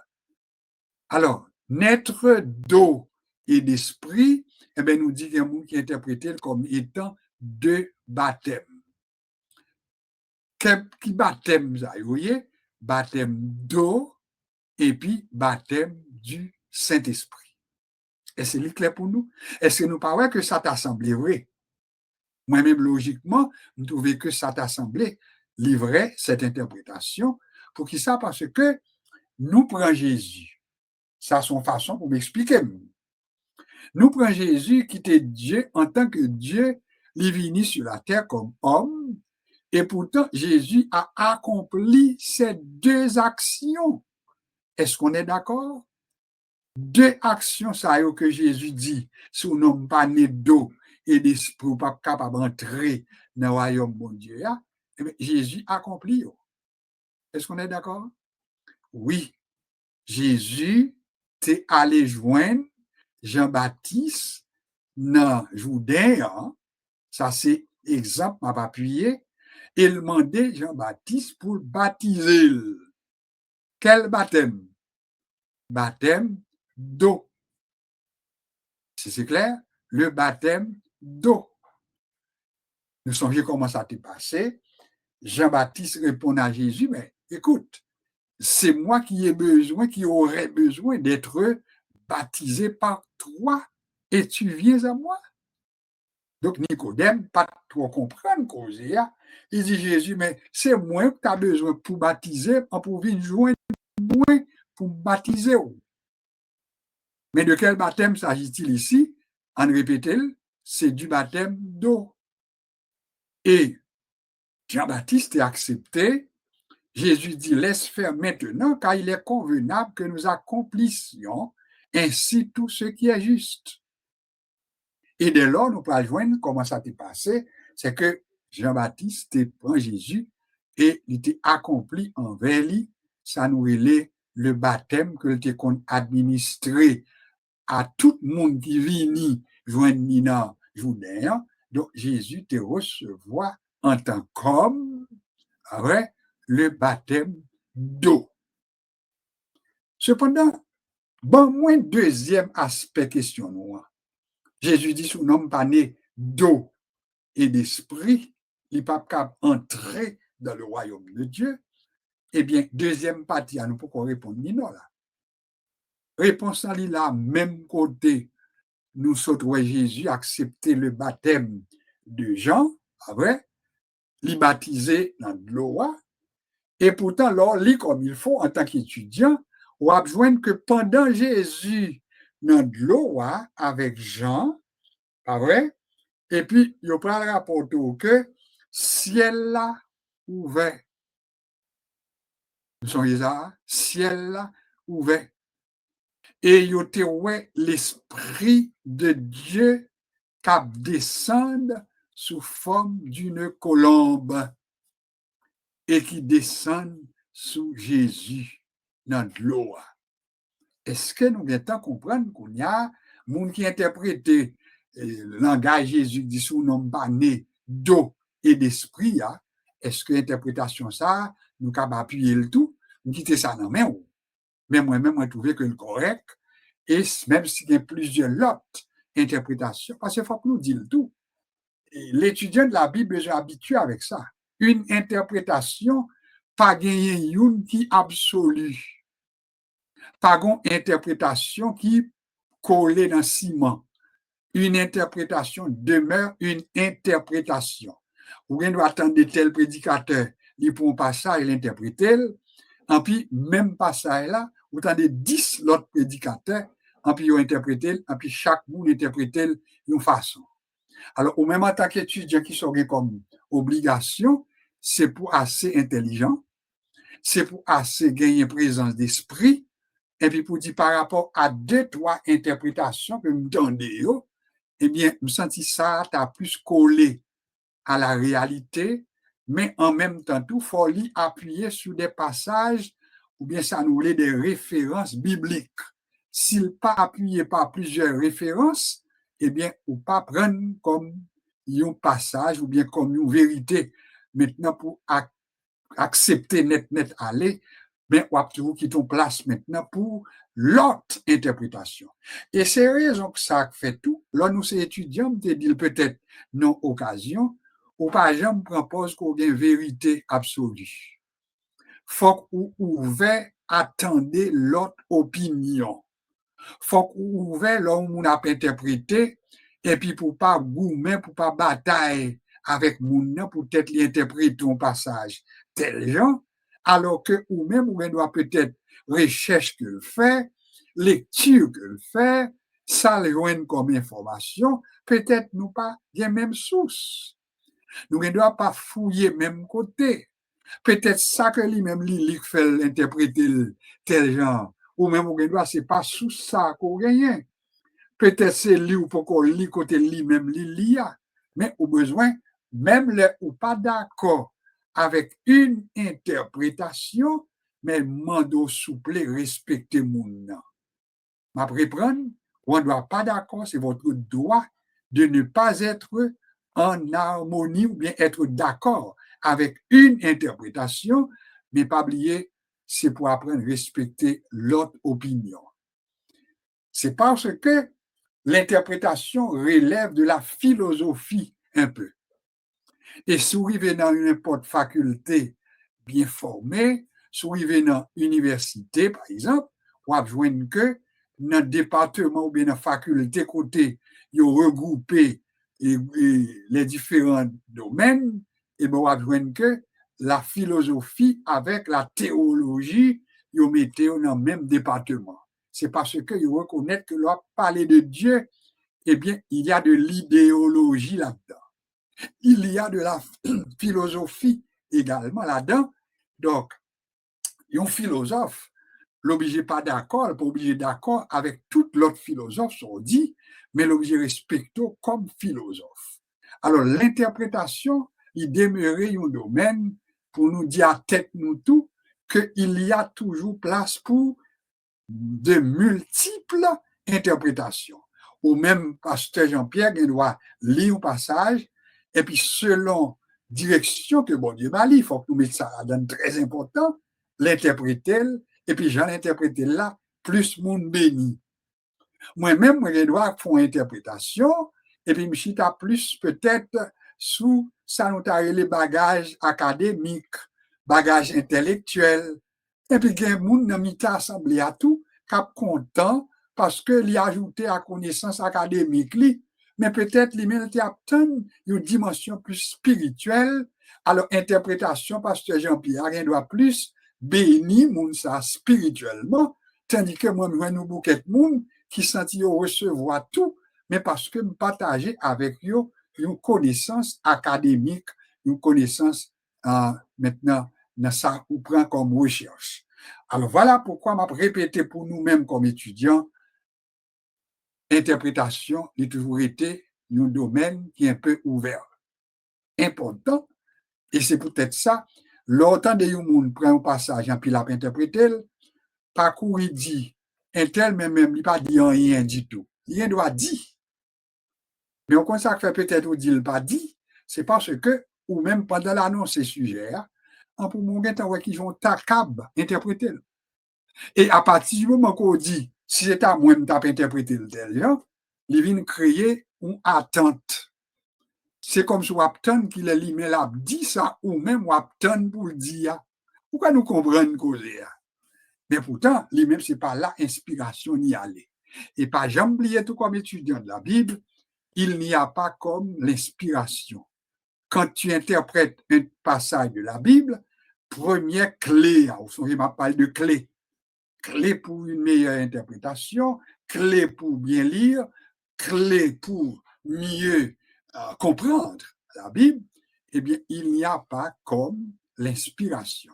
Alors, naître d'eau et d'esprit, eh bien, nous dit qu'il y a un mot qui est interprété comme étant deux baptêmes. Qui baptême, vous voyez? Baptême d'eau et puis baptême du Saint-Esprit. Est-ce que c'est clair pour nous? Est-ce que nous parlons que ça t'a semblé vrai? Moi-même, logiquement, je trouvais que ça t'a semblé livrer cette interprétation. Pour qui ça? Parce que nous prenons Jésus. Ça, son façon pour m'expliquer. Nous prenons Jésus qui était Dieu en tant que Dieu, il est venu sur la terre comme homme. Et pourtant, Jésus a accompli ces deux actions. Est-ce qu'on est d'accord? Deux actions, ça y est, que Jésus dit, si on n'a pas né d'eau et d'esprit, pas capable d'entrer dans le royaume de Dieu, Jésus accomplit. Est-ce qu'on est d'accord? Oui, Jésus est allé joindre Jean-Baptiste dans Jourdain, ça c'est exemple, m'a appuyé, et demandait Jean-Baptiste pour baptiser. Quel baptême? Baptême d'eau. C'est clair? Le baptême d'eau. Nous songeons comment ça t'est passé. Jean-Baptiste répond à Jésus, mais écoute, c'est moi qui ai besoin, qui aurais besoin d'être baptisé par toi et tu viens à moi. Donc Nicodème, pas trop comprendre causer. Il dit Jésus, mais c'est moi que tu as besoin pour baptiser, pour venir joindre moi pour baptiser. Mais de quel baptême s'agit-il ici? En répétant, c'est du baptême d'eau. Et Jean-Baptiste est accepté. Jésus dit, laisse faire maintenant, car il est convenable que nous accomplissions ainsi tout ce qui est juste. Et dès lors, nous pouvons joindre comment ça s'est passé, c'est que Jean-Baptiste prend Jésus et il était accompli envers lui, ça nous relève le baptême que était administré à tout le monde qui vient joindre Nina Jourdain. Donc Jésus te recevoir en tant qu'homme, après le baptême d'eau. Cependant, bon, moins deuxième aspect question noire. Jésus dit son homme pas né d'eau et d'esprit, il n'est pas capable d'entrer dans le royaume de Dieu. Eh bien, deuxième partie, à nous pourquoi répondre non là. Réponse à la même côté, nous sautons Jésus accepter le baptême de Jean, après, l'y baptiser dans de l'eau, et pourtant, là, lit comme il faut en tant qu'étudiant, on a besoin que pendant Jésus dans de l'eau avec Jean, pas vrai? Et puis, il prend le rapport que ciel là ouvert. Vous savez ça? Ciel là ouvert. Et il y l'Esprit de Dieu qui descend sous forme d'une colombe et qui descend sous Jésus dans de l'eau. Est-ce que nous viens comprendre qu'il y a monde qui interprète le langage Jésus dit sous nom pas né d'eau et d'esprit, est-ce que l'interprétation ça, nous capable appuyer le tout, nous quitter ça non mais moi-même, je trouve que le correct, et même s'il y a plusieurs autres interprétations, parce qu'il faut que nous disions le tout. L'étudiant de la Bible est habitué avec ça. Une interprétation, pas gagner une qui absolue. Pas une interprétation qui collée dans le ciment. Une interprétation demeure une interprétation. Ou bien doit attendre tel prédicateur, il prend pas ça, il interprète. Et puis, même passage là, vous avez 10 l'autre prédicateurs, et puis ils ont interprété, et puis chaque monde interprète d'une façon. Alors, au même en tant qu'étudiant qui serait comme obligation, c'est pour assez intelligent, c'est pour assez gagner présence d'esprit, et puis pour dire par rapport à 2-3 interprétations que nous donnons, eh bien, je sens ça t'a plus collé à la réalité, mais en même temps, tout faut appuyer sur des passages ou bien ça nous voulait des références bibliques. S'il pas appuyé par plusieurs références, eh bien, ou pas prendre comme un passage ou bien comme une vérité. Maintenant, pour accepter net aller, mais on a toujours qui ton place maintenant pour l'autre interprétation. Et c'est raison que ça fait tout. Là, nous, ces étudiants, on dit peut-être non occasion, ou par exemple, propose qu'on ait une vérité absolue. Faut qu'on ouvert attendez l'autre opinion. Faut qu'on ouvert là où on a interprété, et puis pour pas goumer, pour pas batailler avec moun, pour peut-être l'interpréter un passage tel genre, alors que ou même on doit peut-être recherche que le fait, lecture que le fait, ça le joindre comme information, peut-être nous pas bien même source. Nous ne doit pas fouiller même côté. Peut-être ça que lui-même lui fait l'interpréter tel genre, ou même on doit c'est pas sous ça qu'on gagne. Peut-être c'est lui ou pas qu'on lit côté lui-même lui a, mais au besoin même le ou pas d'accord avec une interprétation, mais mando souple respecter mon nom. Ma reprendre, on ne doit pas d'accord, c'est votre droit de ne pas être en harmonie ou bien être d'accord avec une interprétation, mais pas oublier, c'est pour apprendre à respecter l'autre opinion. C'est parce que l'interprétation relève de la philosophie un peu. Et si vous arrivez dans une faculté bien formée, si vous arrivez dans l'université, par exemple, vous avez besoin que dans le département ou bien dans la faculté côté, ils ont regroupé les différents domaines, et vous avez besoin que la philosophie avec la théologie, ils mettent dans le même département. C'est parce qu'ils reconnaissent que leur parler de Dieu, eh bien, il y a de l'idéologie là-dedans. Il y a de la philosophie également là-dedans. Donc, un philosophe, l'obligé pas d'accord, pas obligé d'accord avec toute l'autre philosophe, on dit, mais l'obligé respecter comme philosophe. Alors, l'interprétation, il demeurait un domaine pour nous dire à tête nous tout qu'il y a toujours place pour de multiples interprétations. Ou même pasteur Jean-Pierre, il doit lire un passage, et puis selon direction que bon Dieu m'a dit, il faut que nous mettions ça là-dedans très important, l'interpréter, et puis j'en interprète là, plus mon béni. Moi-même, je dois faire une interprétation, et puis je suis plus peut-être sous ça nous a les bagages académiques, bagages intellectuels, et puis il y a des gens qui ont assemblé à tout, qui sont contents parce qu'il a ajouté à connaissance académique, mais peut-être lui-même il a une dimension plus spirituelle. Alors, interprétation, pasteur Jean-Pierre, il doit plus bénir moun ça spirituellement, tandis que moi, je nous bouquet de monde qui sentit recevoir tout, mais parce que nous partageons avec eux une connaissance académique, une connaissance maintenant dans ça ou prend comme recherche. Alors voilà pourquoi m'a répété pour nous-mêmes comme étudiants, l'interprétation a toujours été un domaine qui est un peu ouvert, important, et c'est peut-être ça. Longtemps de monde prend un passage et puis l'a interprété, parcours il dit, un tel même il pas dit rien du tout, rien doit dire. Mais on constate que peut-être ou dit pas dit, c'est parce que, ou même pendant l'annonce ces sujets, en pour mon temps, qui vont capable interpréter. Et à partir du moment qu'on dit, si c'est à moi de interpréter le tel, il vient créer une attente. C'est comme si on attend qu'il ait lui a dit ça, ou même on attend pour le dire. Pourquoi nous comprenons causer? Mais pourtant, lui-même, ce n'est pas là inspiration ni aller. Et pas jamais oublier tout comme étudiant de la Bible, il n'y a pas comme l'inspiration. Quand tu interprètes un passage de la Bible, première clé, on m'a parlé de clé, clé pour une meilleure interprétation, clé pour bien lire, clé pour mieux comprendre la Bible, eh bien, il n'y a pas comme l'inspiration.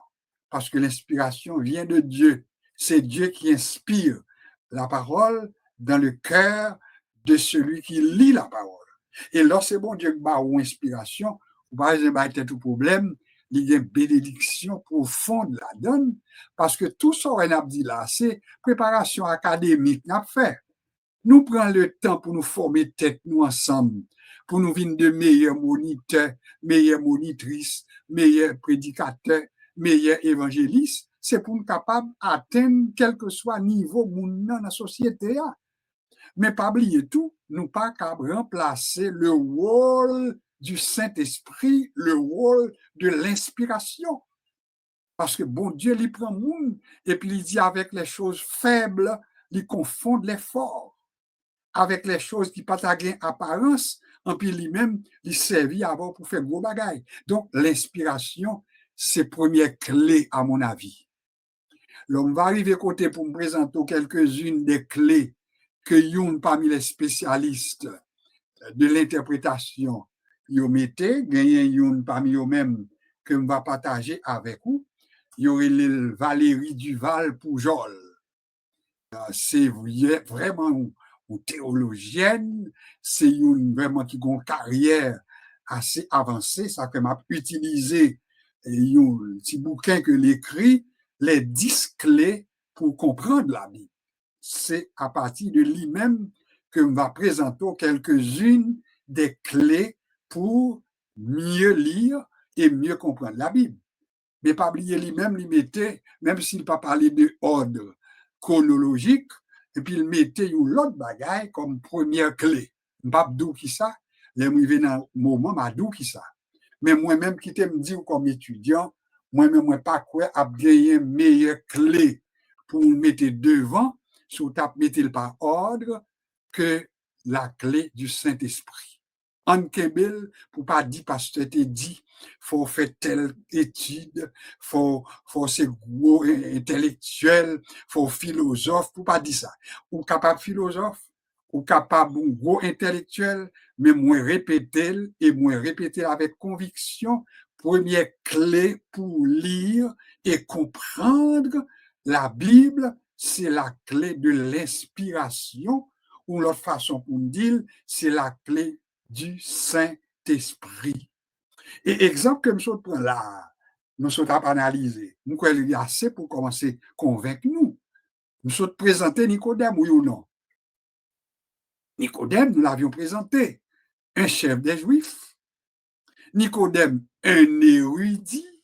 Parce que l'inspiration vient de Dieu. C'est Dieu qui inspire la parole dans le cœur de celui qui lit la parole. Et lorsque c'est bon Dieu qui a une inspiration, par exemple, il y a tout problème, il y a une bénédiction profonde la donne, parce que tout ce qu'on a dit là, c'est préparation académique qu'on a fait. Nous prenons le temps pour nous former tête nous ensemble, pour nous venir de meilleurs moniteurs, meilleures monitrices, meilleurs prédicateurs, meilleurs évangélistes. C'est pour nous capables d'atteindre quel que soit le niveau dans la société. Mais pas oublier tout, nous pas qu'à remplacer le rôle du Saint-Esprit, le rôle de l'inspiration. Parce que bon Dieu, il prend le monde et puis il dit avec les choses faibles, il confond les forts. Avec les choses qui n'ont pas apparence, et puis lui-même, il servit avant pour faire gros bagailles. Donc, l'inspiration, c'est première clé, à mon avis. L'homme va arriver côté pour me présenter quelques-unes des clés que Youn, parmi les spécialistes de l'interprétation, ils mettaient, gagné Youn parmi eux-mêmes que je vais partager avec vous. Il y aurait Valérie Duval-Poujol. C'est vraiment une théologienne, c'est une vraiment qui a une carrière assez avancée, ça que m'a utilisé un petit bouquin que l'écrit, les 10 clés pour comprendre la Bible. C'est à partir de lui-même que je vais présenter quelques-unes des clés pour mieux lire et mieux comprendre la Bible. Mais pas oublier lui-même, lui mettait, même s'il n'a pas parlé de ordre chronologique, et puis il mettait une autre bagaille comme première clé. M'abdou qui ça, les arrivé dans le moment, m'abdou qui ça. Mais moi-même, qui me dit comme étudiant, moi-même, moi pas quoi, à gagner une meilleure clé pour le mettre devant, sur tap mettre par ordre, que la clé du Saint-Esprit. En Kebel, pour pas dire parce que c'était dit, faut faire telle étude, faut c'est gros intellectuel, faut philosophe, pour pas dire ça. Ou capable philosophe, ou capable gros intellectuel, mais moins répéter et moins répéter avec conviction. Première clé pour lire et comprendre la Bible, c'est la clé de l'inspiration, ou l'autre façon pour dire, c'est la clé du Saint-Esprit. Et exemple que nous prend là, nous sommes analysés. Nous croyons qu'il y a assez pour commencer à convaincre nous. Nous sommes présentés Nicodème, oui ou non? Nicodème, nous l'avions présenté. Un chef des Juifs. Nicodème, un érudit.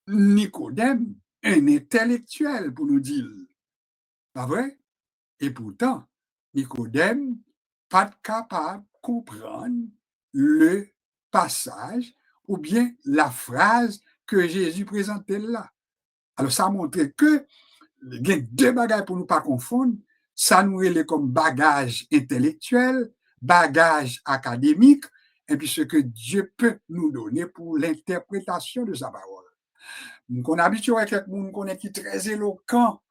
Nicodème, un intellectuel, pour nous dire. Pas vrai? Et pourtant, Nicodème, pas capable de comprendre le passage ou bien la phrase que Jésus présentait là. Alors, ça montre que il y a deux bagages pour ne pas confondre. Ça nous est comme bagage intellectuel, bagage académique, et puis ce que Dieu peut nous donner pour l'interprétation de sa parole. On est habitué avec quelqu'un qui est très éloquent,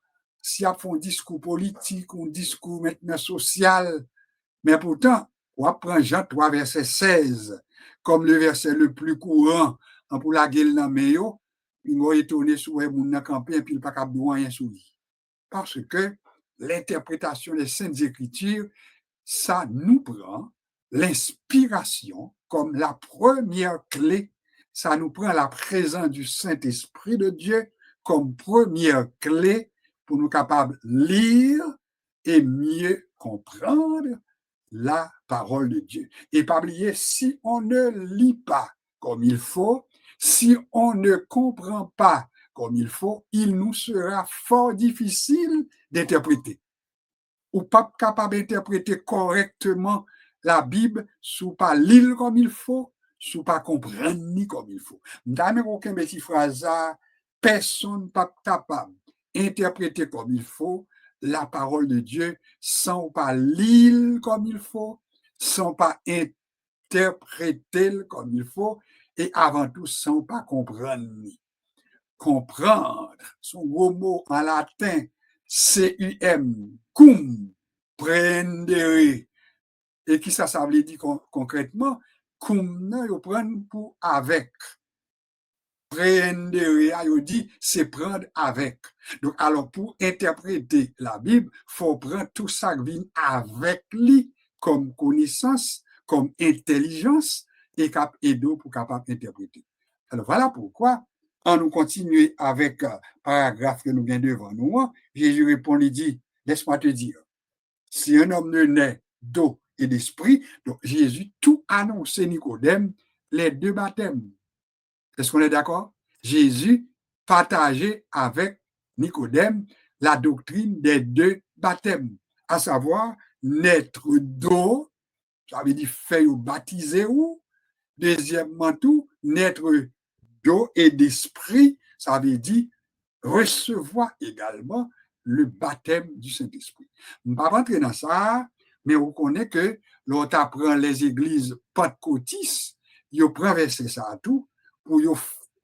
s'il a fait un discours politique, un discours maintenant social, mais pourtant, on prend Jean 3, verset 16, comme le verset le plus courant pour la gueule dans Méo, il va étonner sur les gens qui campé et puis il n'y a pas de rien sur lui. Parce que l'interprétation des Saintes Écritures, ça nous prend l'inspiration comme la première clé. Ça nous prend la présence du Saint-Esprit de Dieu comme première clé pour nous capables de lire et mieux comprendre la parole de Dieu. Et pas oublier, si on ne lit pas comme il faut, si on ne comprend pas comme il faut, il nous sera fort difficile d'interpréter. Ou pas capable d'interpréter correctement la Bible sous pas lire comme il faut, sous pas comprendre ni comme il faut. Dans aucun petit phrase, personne pas capable d'interpréter comme il faut la parole de Dieu sans pas lire comme il faut, sans pas interpréter comme il faut, et avant tout sans pas comprendre. Comprendre, son gros mot en latin, C-U-M, cum, prendere. Et qui ça veut dire concrètement? Cum, non, yo prendre pour avec. Prendere, yo dit, c'est prendre avec. Donc, alors, pour interpréter la Bible, faut prendre tout ça qui vient avec lui, comme connaissance, comme intelligence, et cap aider pour capable interpréter. Alors, voilà pourquoi, en nous continuer avec paragraphe que nous venons devant nous, Jésus répond, il dit, laisse-moi te dire, si un homme ne naît d'eau et d'esprit, donc Jésus tout annoncé Nicodème, les deux baptêmes. Est-ce qu'on est d'accord? Jésus partageait avec Nicodème la doctrine des deux baptêmes, à savoir naître d'eau, ça veut dire faire baptiser ou, deuxièmement tout, naître d'eau et d'esprit, ça veut dire recevoir également le baptême du Saint-Esprit. Je ne vais pas rentrer dans ça, mais on connaît que l'on apprend les églises pentecôtistes, ils prennent verset ça à tout pour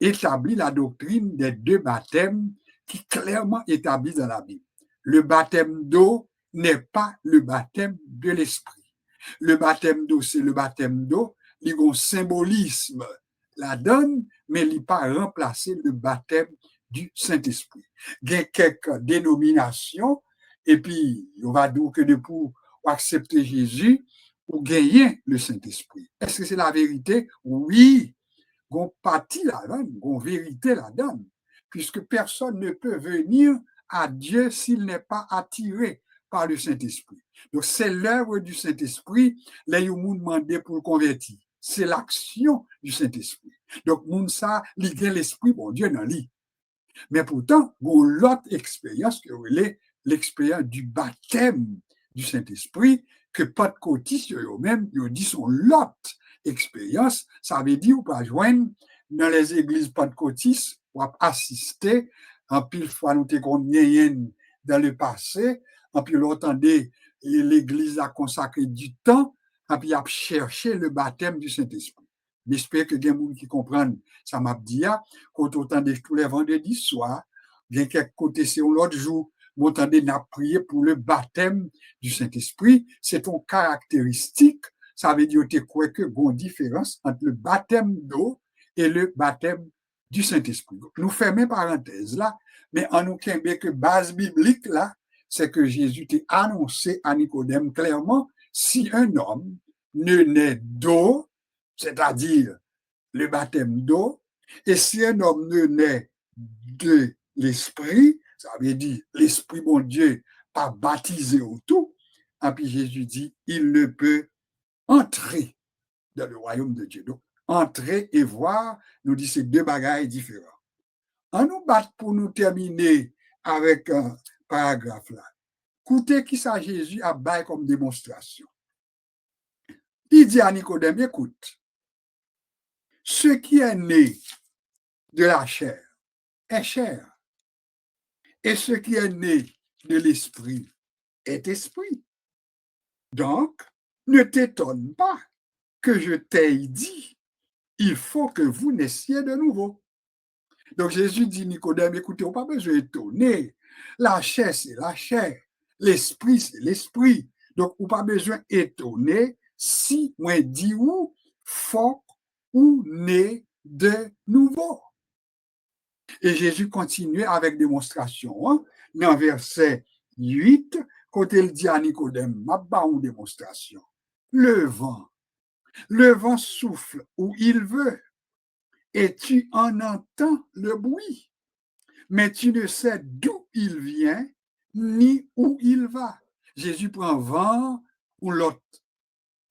établir la doctrine des deux baptêmes qui clairement établis dans la Bible. Le baptême d'eau n'est pas le baptême de l'esprit. Le baptême d'eau, c'est le baptême d'eau, il y a un symbolisme la donne, mais il n'a pas remplacé le baptême du Saint-Esprit. Il y a quelques dénominations, et puis on va dire que pour accepter Jésus, ou gagner le Saint-Esprit. Est-ce que c'est la vérité? Oui, on partie là-dedans, on vérité là-dedans, puisque personne ne peut venir à Dieu s'il n'est pas attiré par le Saint-Esprit. Donc, c'est l'œuvre du Saint-Esprit, les gens demandé pour le convertir. C'est l'action du Saint-Esprit. Donc, moun ça, il y a l'Esprit, bon Dieu dans lui. Mais pourtant, on a l'autre expérience que l'expérience du baptême du Saint-Esprit, que pas de côté eux-mêmes, ils disent son l'autre expérience, ça veut dire ou pas joindre dans les églises pentecôtistes ou assister en pile fois nous t'es dans le passé, en puis l'entendez l'église a consacré du temps, en puis a cherché le baptême du Saint-Esprit. J'espère que il y a des gens qui comprennent ça m'a dit quand on entendait tous les vendredis soirs, bien quelques côtés c'est l'autre jour, on entendait n'a prier pour le baptême du Saint-Esprit, c'est une caractéristique, ça veut dire que une différence entre le baptême d'eau et le baptême du Saint-Esprit. Nous fermons parenthèse là, mais en nous que base biblique là, c'est que Jésus t'a annoncé à Nicodème clairement, si un homme ne naît d'eau, c'est-à-dire le baptême d'eau, et si un homme ne naît de l'esprit, ça veut dire l'esprit, bon Dieu, pas baptisé au tout, et puis Jésus dit, il ne peut entrer dans le royaume de Dieu. Donc, entrer et voir, nous dit ces deux bagailles différents. On nous bat pour nous terminer avec un paragraphe là. Écoutez qui ça Jésus a baillé comme démonstration. Il dit à Nicodème, écoute, ce qui est né de la chair est chair, et ce qui est né de l'esprit est esprit. Donc, ne t'étonne pas que je t'ai dit, il faut que vous naissiez de nouveau. Donc Jésus dit, Nicodème, écoutez, on n'a pas besoin d'étonner. La chair, c'est la chair. L'esprit, c'est l'esprit. Donc, on n'a pas besoin d'étonner si on dit ou faut ou né de nouveau. Et Jésus continue avec démonstration. Hein? Dans verset 8, quand il dit à Nicodème, m'a pas une démonstration. Le vent souffle où il veut et tu en entends le bruit, mais tu ne sais d'où il vient ni où il va. Jésus prend vent ou l'autre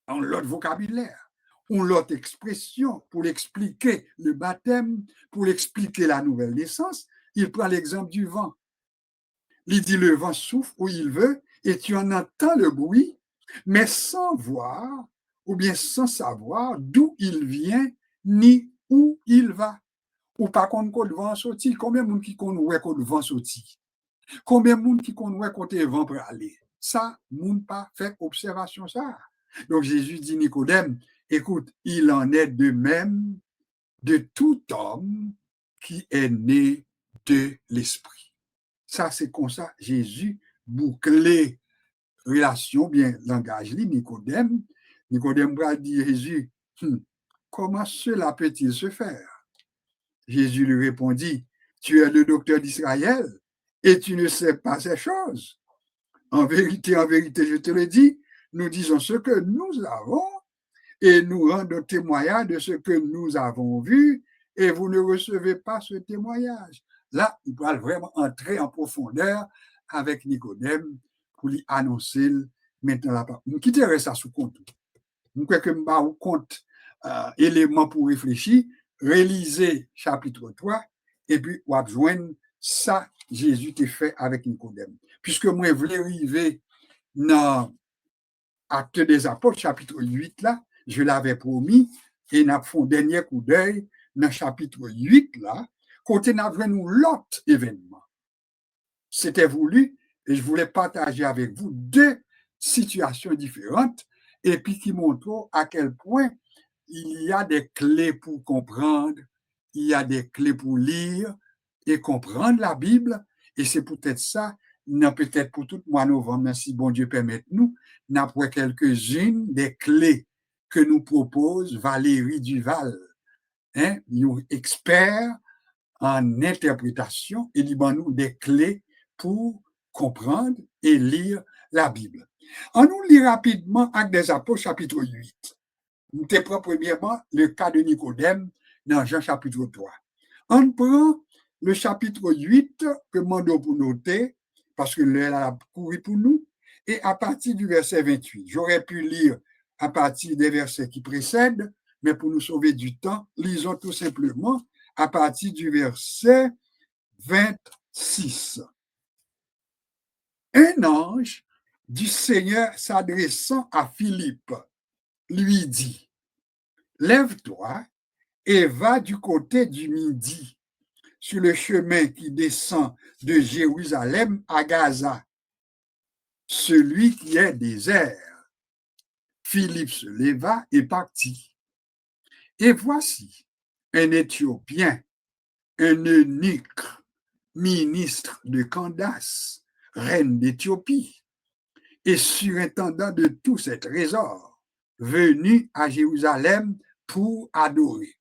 en l'autre vocabulaire, ou l'autre expression pour expliquer le baptême, pour expliquer la nouvelle naissance. Il prend l'exemple du vent. Il dit le vent souffle où il veut et tu en entends le bruit, mais sans voir ou bien sans savoir d'où il vient ni où il va. Ou par contre, quand le vent sorti, combien de monde qui connaît quand le vent sorti? Combien de monde qui connaît quand le vent peut aller? Ça, monde pas fait observation ça. Donc Jésus dit Nicodème, écoute, il en est de même de tout homme qui est né de l'esprit. Ça, c'est comme ça, Jésus bouclé relation, bien langage, Nicodème. Nicodème va dire Jésus, comment cela peut-il se faire? Jésus lui répondit, tu es le docteur d'Israël et tu ne sais pas ces choses. En vérité, je te le dis, nous disons ce que nous avons et nous rendons témoignage de ce que nous avons vu et vous ne recevez pas ce témoignage. Là, il va vraiment entrer en profondeur avec Nicodème pour lui annoncer maintenant la parole. Nous quitterons ça sous compte. Nous croyons que nous avons compte éléments pour réfléchir, réaliser chapitre 3 et puis on va joindre ça Jésus t'a fait avec Nicodème. Puisque moi, je voulais arriver dans Actes des Apôtres, chapitre 8, là, je l'avais promis, et nous avons fait un dernier coup d'œil dans chapitre 8, là, côté nous avons l'autre événement. C'était voulu, et je voulais partager avec vous deux situations différentes, et puis qui montrent à quel point il y a des clés pour comprendre, il y a des clés pour lire et comprendre la Bible, et c'est peut-être ça, non peut-être pour tout le mois de novembre, si bon Dieu permet nous, nous avons quelques-unes des clés que nous propose Valérie Duval, une expert en interprétation, et nous des clés pour comprendre et lire la Bible. On nous lit rapidement Actes des Apôtres, chapitre 8. Nous te prend premièrement le cas de Nicodème dans Jean chapitre 3. On prend le chapitre 8 que Mando pour noter, parce que l'heure a couru pour nous, et à partir du verset 28. J'aurais pu lire à partir des versets qui précèdent, mais pour nous sauver du temps, lisons tout simplement à partir du verset 26. Un ange du Seigneur s'adressant à Philippe lui dit, lève-toi et va du côté du midi, sur le chemin qui descend de Jérusalem à Gaza, celui qui est désert. Philippe se leva et partit. Et voici un Éthiopien, un eunuque, ministre de Candace, reine d'Éthiopie, et surintendant de tous ses trésors, venu à Jérusalem pour adorer.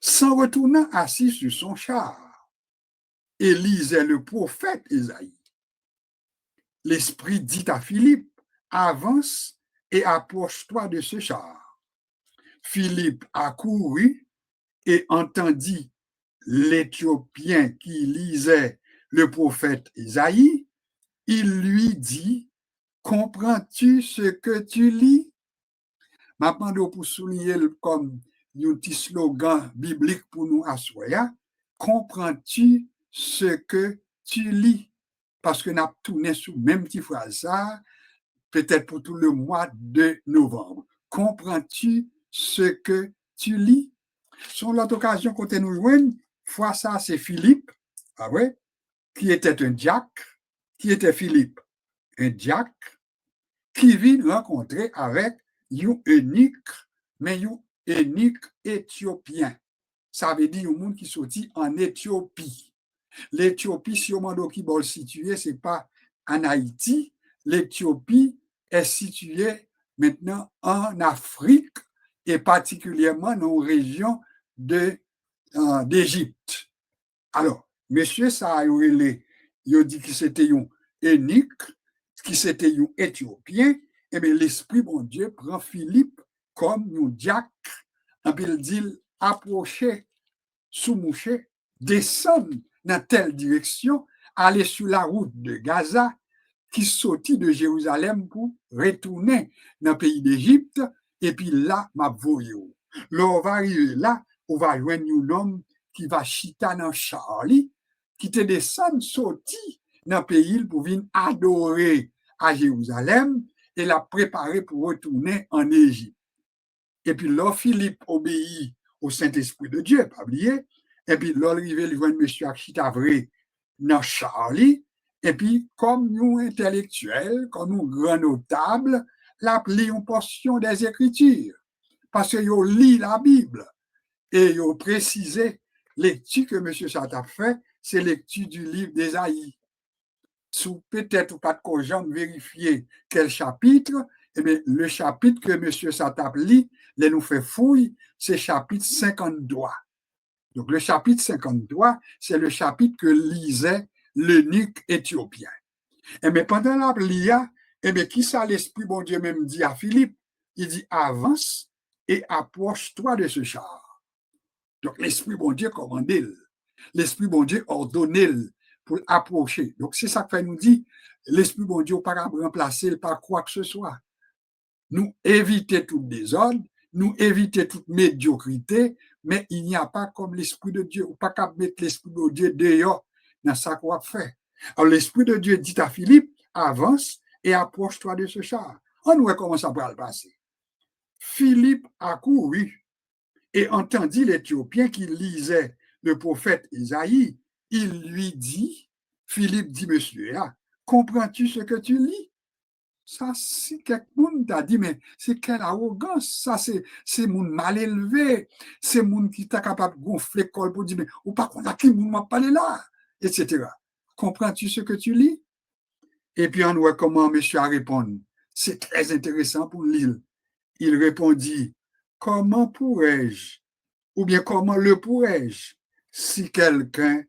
S'en retournant assis sur son char, et lisait le prophète Isaïe. L'Esprit dit à Philippe, avance et approche-toi de ce char. Philippe accourut et entendit l'Éthiopien qui lisait le prophète Isaïe. Il lui dit, comprends-tu ce que tu lis? Maintenant, pour souligner comme un petit slogan biblique pour nous asseoir, comprends-tu ce que tu lis? Parce que nous avons tourné sur la même petite phrase, ça, peut-être pour tout le mois de novembre. Comprends-tu ce que tu lis? Sur l'autre occasion, quand nous joignent, fois ça, c'est Philippe, ah ouais, qui était un diacre, qui était Philippe, un diacre, qui vient rencontrer avec un eunuque, mais un eunuque éthiopien. Ça veut dire un monde qui sortit en Éthiopie. L'Éthiopie, si on m'a qui est situé, ce n'est pas en Haïti. L'Éthiopie est située maintenant en Afrique et particulièrement dans la région d'Égypte. Alors, monsieur Sahayourele, il dit que c'était un eunuque, qui c'était un Éthiopien, et bien l'Esprit, bon Dieu, prend Philippe comme un diacre, et puis il dit, approchez, sous-moucher, descendre dans telle direction, aller sur la route de Gaza, qui sortit de Jérusalem pour retourner dans le pays d'Égypte, et puis là, m'a voyé. Là, on va arriver là, on va joindre un homme qui va chita dans Charlie, qui te descend sorti dans le pays pour venir adorer à Jérusalem et la préparer pour retourner en Égypte. Et puis là, Philippe obéit au Saint-Esprit de Dieu, pas oublier. Et puis là, il va joindre M. Achitavre dans Charlie. Et puis, comme nous intellectuels, comme nous grands notables, l'appelé une portion des Écritures. Parce qu'ils lit la Bible et ils ont précisé lecture que M. Satap fait, c'est lecture du livre d'Ésaïe. Sous peut-être ou pas de quoi vérifier quel chapitre, eh bien, le chapitre que M. Satap lit, les nous fait fouille, c'est chapitre 53. Donc, le chapitre 53, c'est le chapitre que lisait l'eunuque éthiopien. Et bien, pendant la lia, eh bien, qui ça l'Esprit bon Dieu même dit à Philippe? Il dit, avance et approche-toi de ce char. Donc, l'Esprit bon Dieu commandait, l'Esprit bon Dieu ordonnait pour approcher. Donc, c'est ça que nous dit, l'Esprit bon Dieu pas remplacer par quoi que ce soit. Nous éviter tout désordre, nous éviter toute médiocrité, mais il n'y a pas comme l'Esprit de Dieu, ou pas qu'à mettre l'Esprit de Dieu dehors dans ça qu'on fait. Alors, l'Esprit de Dieu dit à Philippe, avance et approche-toi de ce char. On voit comment ça va le passer. Philippe a couru et entendit l'Éthiopien qui lisait le prophète Isaïe. Il lui dit, Philippe dit, monsieur, comprends-tu ce que tu lis? Ça, si quelqu'un t'a dit, mais c'est quelle arrogance, ça, c'est mon mal élevé, c'est mon qui t'a capable de gonfler le col pour dire, mais ou pas qu'on a qui m'a parlé là, etc. Comprends-tu ce que tu lis? Et puis on voit comment monsieur a répondu. C'est très intéressant pour lire. Il répondit, comment pourrais-je, ou bien comment le pourrais-je, si quelqu'un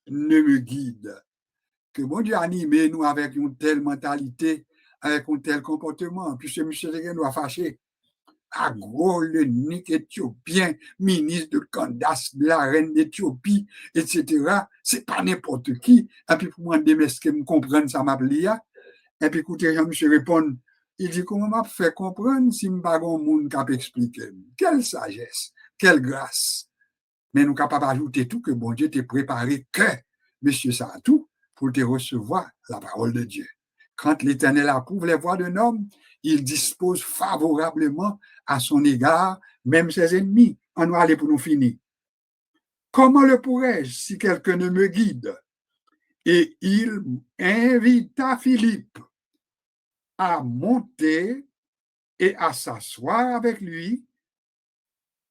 ne me guide? Que bon Dieu anime nous avec une telle mentalité, avec un tel comportement, puisque M. Seguin nous a fâché. À gros, le nick éthiopien, ministre de Candace, de la reine d'Éthiopie, etc. C'est pas n'importe qui. Et puis pour moi, est-ce que me comprendre ça m'a pli. Et puis écoutez, Jean-Michel répond, il dit, comment m'a fait comprendre si je n'ai pas un monde qui a expliqué? Quelle sagesse, quelle grâce. Mais nous sommes capables d'ajouter tout que bon Dieu t'a préparé que M. Satou pour te recevoir la parole de Dieu. Quand l'Éternel approuve les voies d'un homme, il dispose favorablement à son égard, même ses ennemis. On va aller pour nous finir. Comment le pourrais-je si quelqu'un ne me guide? Et il invita Philippe à monter et à s'asseoir avec lui.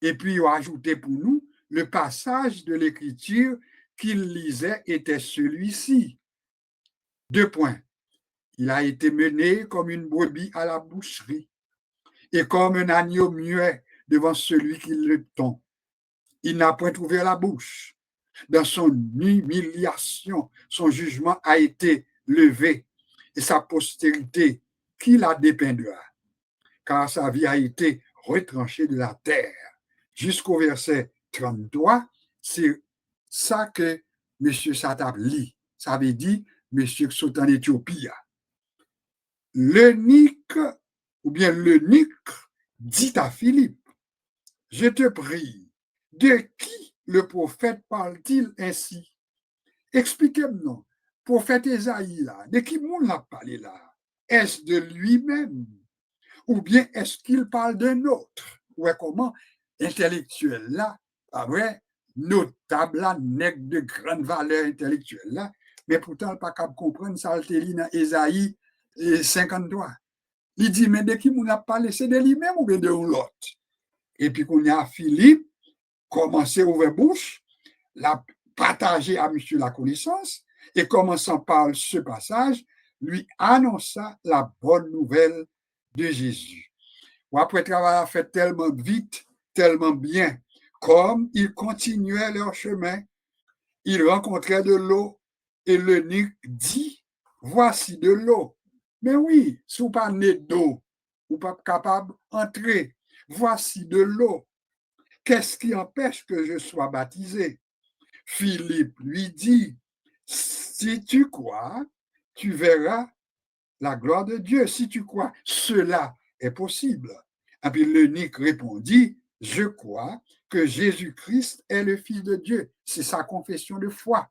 Et puis, il a ajouté pour nous, le passage de l'Écriture qu'il lisait était celui-ci. 2 points. Il a été mené comme une brebis à la boucherie et comme un agneau muet devant celui qui le tond. Il n'a point ouvert la bouche. Dans son humiliation, son jugement a été levé et sa postérité, qui la dépeindra? Car sa vie a été retranchée de la terre. Jusqu'au verset 33, c'est ça que M. Satap lit. Ça veut dire M. qui sont en Éthiopie. L'eunuque, ou bien l'eunuque, dit à Philippe, je te prie, de qui le prophète parle-t-il ainsi? Expliquez-moi, prophète Esaïe, là, de qui monde l'a parlé là? Est-ce de lui-même? Ou bien est-ce qu'il parle d'un autre? Ouais, comment? Intellectuel là, vrai, notable là, nègre de grande valeur intellectuelle là, mais pourtant, pas capable de comprendre ça, le dans Esaïe 53. Il dit, mais de qui on a parlé, c'est de lui-même ou bien de l'autre? Et puis, qu'on y a Philippe, commencé à ouvrir bouche, la partager à monsieur la connaissance, et commençant par ce passage, lui annonça la bonne nouvelle de Jésus. Après travail fait tellement vite, tellement bien, comme ils continuaient leur chemin, ils rencontraient de l'eau et l'eunuque dit, voici de l'eau. Mais oui, si vous pas né d'eau, vous pas capable d'entrer. Voici de l'eau. Qu'est-ce qui empêche que je sois baptisé? Philippe lui dit, si tu crois, tu verras la gloire de Dieu. Si tu crois, cela est possible. Et puis l'eunuque répondit, je crois que Jésus-Christ est le Fils de Dieu. C'est sa confession de foi.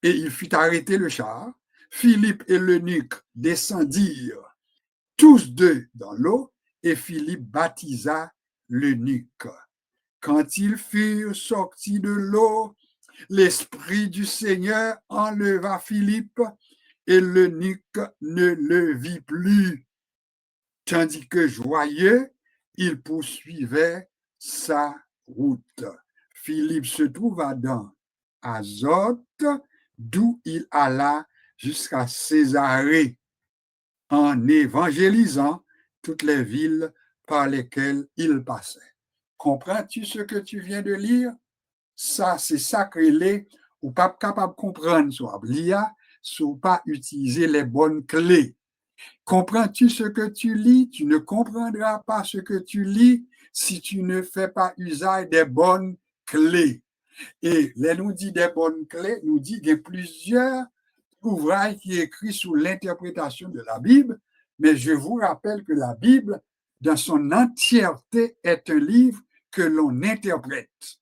Et il fit arrêter le char. Philippe et l'eunuque descendirent tous deux dans l'eau et Philippe baptisa l'eunuque. Quand ils furent sortis de l'eau, l'Esprit du Seigneur enleva Philippe et l'eunuque ne le vit plus, tandis que joyeux, il poursuivait sa route. Philippe se trouva dans Azote, d'où il alla jusqu'à Césarée, en évangélisant toutes les villes par lesquelles il passait. Comprends-tu ce que tu viens de lire? Ça, c'est sacré, ou pas capable de comprendre, soit l'IA, soit pas utiliser les bonnes clés. Comprends-tu ce que tu lis? Tu ne comprendras pas ce que tu lis si tu ne fais pas usage des bonnes clés. Et les nous dit des bonnes clés, nous dit qu'il y a plusieurs ouvrages qui écrits sous l'interprétation de la Bible, mais je vous rappelle que la Bible, dans son entièreté, est un livre que l'on interprète.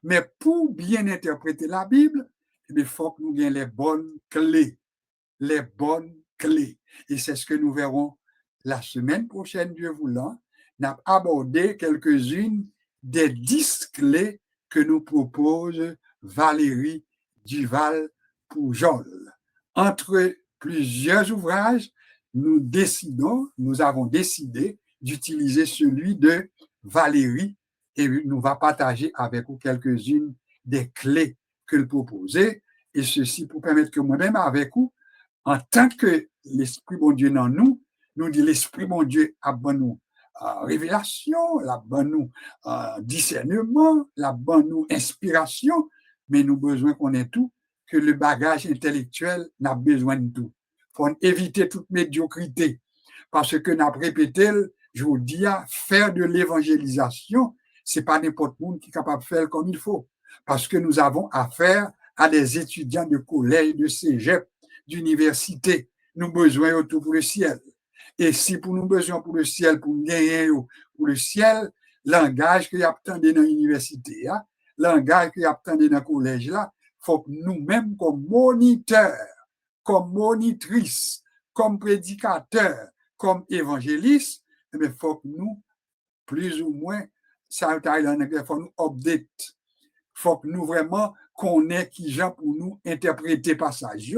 Mais pour bien interpréter la Bible, il faut que nous ayons les bonnes clés. Les bonnes clés. Et c'est ce que nous verrons la semaine prochaine, Dieu voulant. Nous avons abordé quelques-unes des 10 clés que nous propose Valérie Duval-Poujol. Entre plusieurs ouvrages, nous avons décidé d'utiliser celui de Valérie et nous va partager avec vous quelques-unes des clés qu'elle proposait, et ceci pour permettre que moi-même avec vous, en tant que l'Esprit bon Dieu dans nous, nous dit l'Esprit bon Dieu a bon nous révélation, la bonne nous discernement, la bonne nous inspiration, mais nous besoin qu'on ait tout, que le bagage intellectuel n'a besoin de tout. Il faut éviter toute médiocrité, parce que n'a répété, je vous dis, faire de l'évangélisation, c'est pas n'importe qui qui est capable de faire comme il faut, parce que nous avons affaire à des étudiants de collège, de cégep, d'université. Nous besoin de tout pour le ciel. Et si pour nous besoin pour le ciel, pour gagner pour le ciel, langage que y a attendu dans l'université, langage que y a attendu dans le collège là, faut que nous-mêmes comme moniteurs, comme monitrices, comme prédicateurs, comme évangélistes, il faut que nous, plus ou moins, ça il faut nous update. Faut que nous vraiment connaissons qui gens pour nous interpréter passage,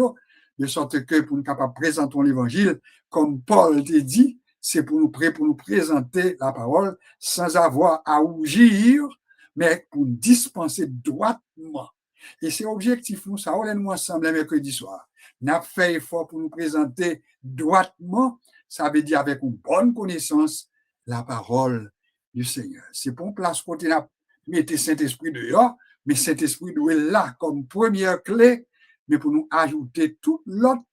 de sorte que pour nous capables de présenter l'évangile, comme Paul te dit, c'est pour nous présenter la parole sans avoir à rougir, mais pour nous dispenser droitement. Et c'est objectif, nous, ça, on est nous ensemble le mercredi soir. Nous avons fait effort pour nous présenter droitement, ça veut dire avec une bonne connaissance, la parole du Seigneur. C'est pour une place pour nous mettre Saint-Esprit dehors, mais Saint-Esprit doit être là comme première clé, mais pour nous ajouter toute l'autre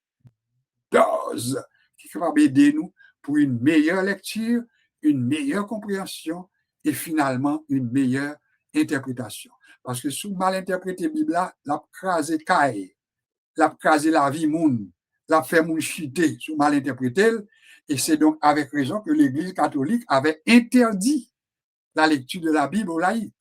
dose qui va aider nous pour une meilleure lecture, une meilleure compréhension et finalement une meilleure interprétation. Parce que sous mal interprété la Bible, l'a crasé caille, l'a crasé la vie monde, l'a fait moun chiter sous mal interprété. Et c'est donc avec raison que l'Église catholique avait interdit la lecture de la Bible aux laïcs.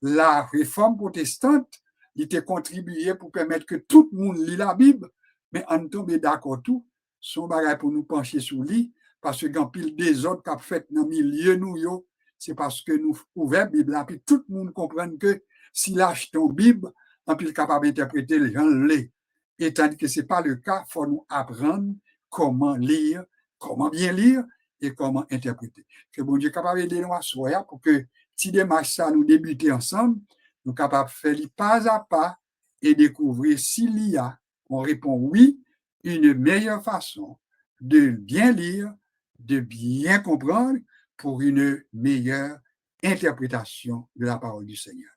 La réforme protestante, il était contribué pour permettre que tout le monde lit la Bible, mais on tombe d'accord tout, son bagage pour nous pencher sur lui, parce que quand pile des autres qu'a fait dans le milieu nous, c'est parce que nous ouvrons la Bible, et puis tout le monde comprend que s'il achète une Bible, on peut capable d'interpréter les gens les. Et tandis que ce n'est pas le cas, il faut nous apprendre comment lire, comment bien lire et comment interpréter. Que bon Dieu est capable d'aider nous à soi pour que si démarche ça nous débuter ensemble, nous sommes capables de faire pas à pas et découvrir s'il y a, on répond oui, une meilleure façon de bien lire, de bien comprendre pour une meilleure interprétation de la parole du Seigneur.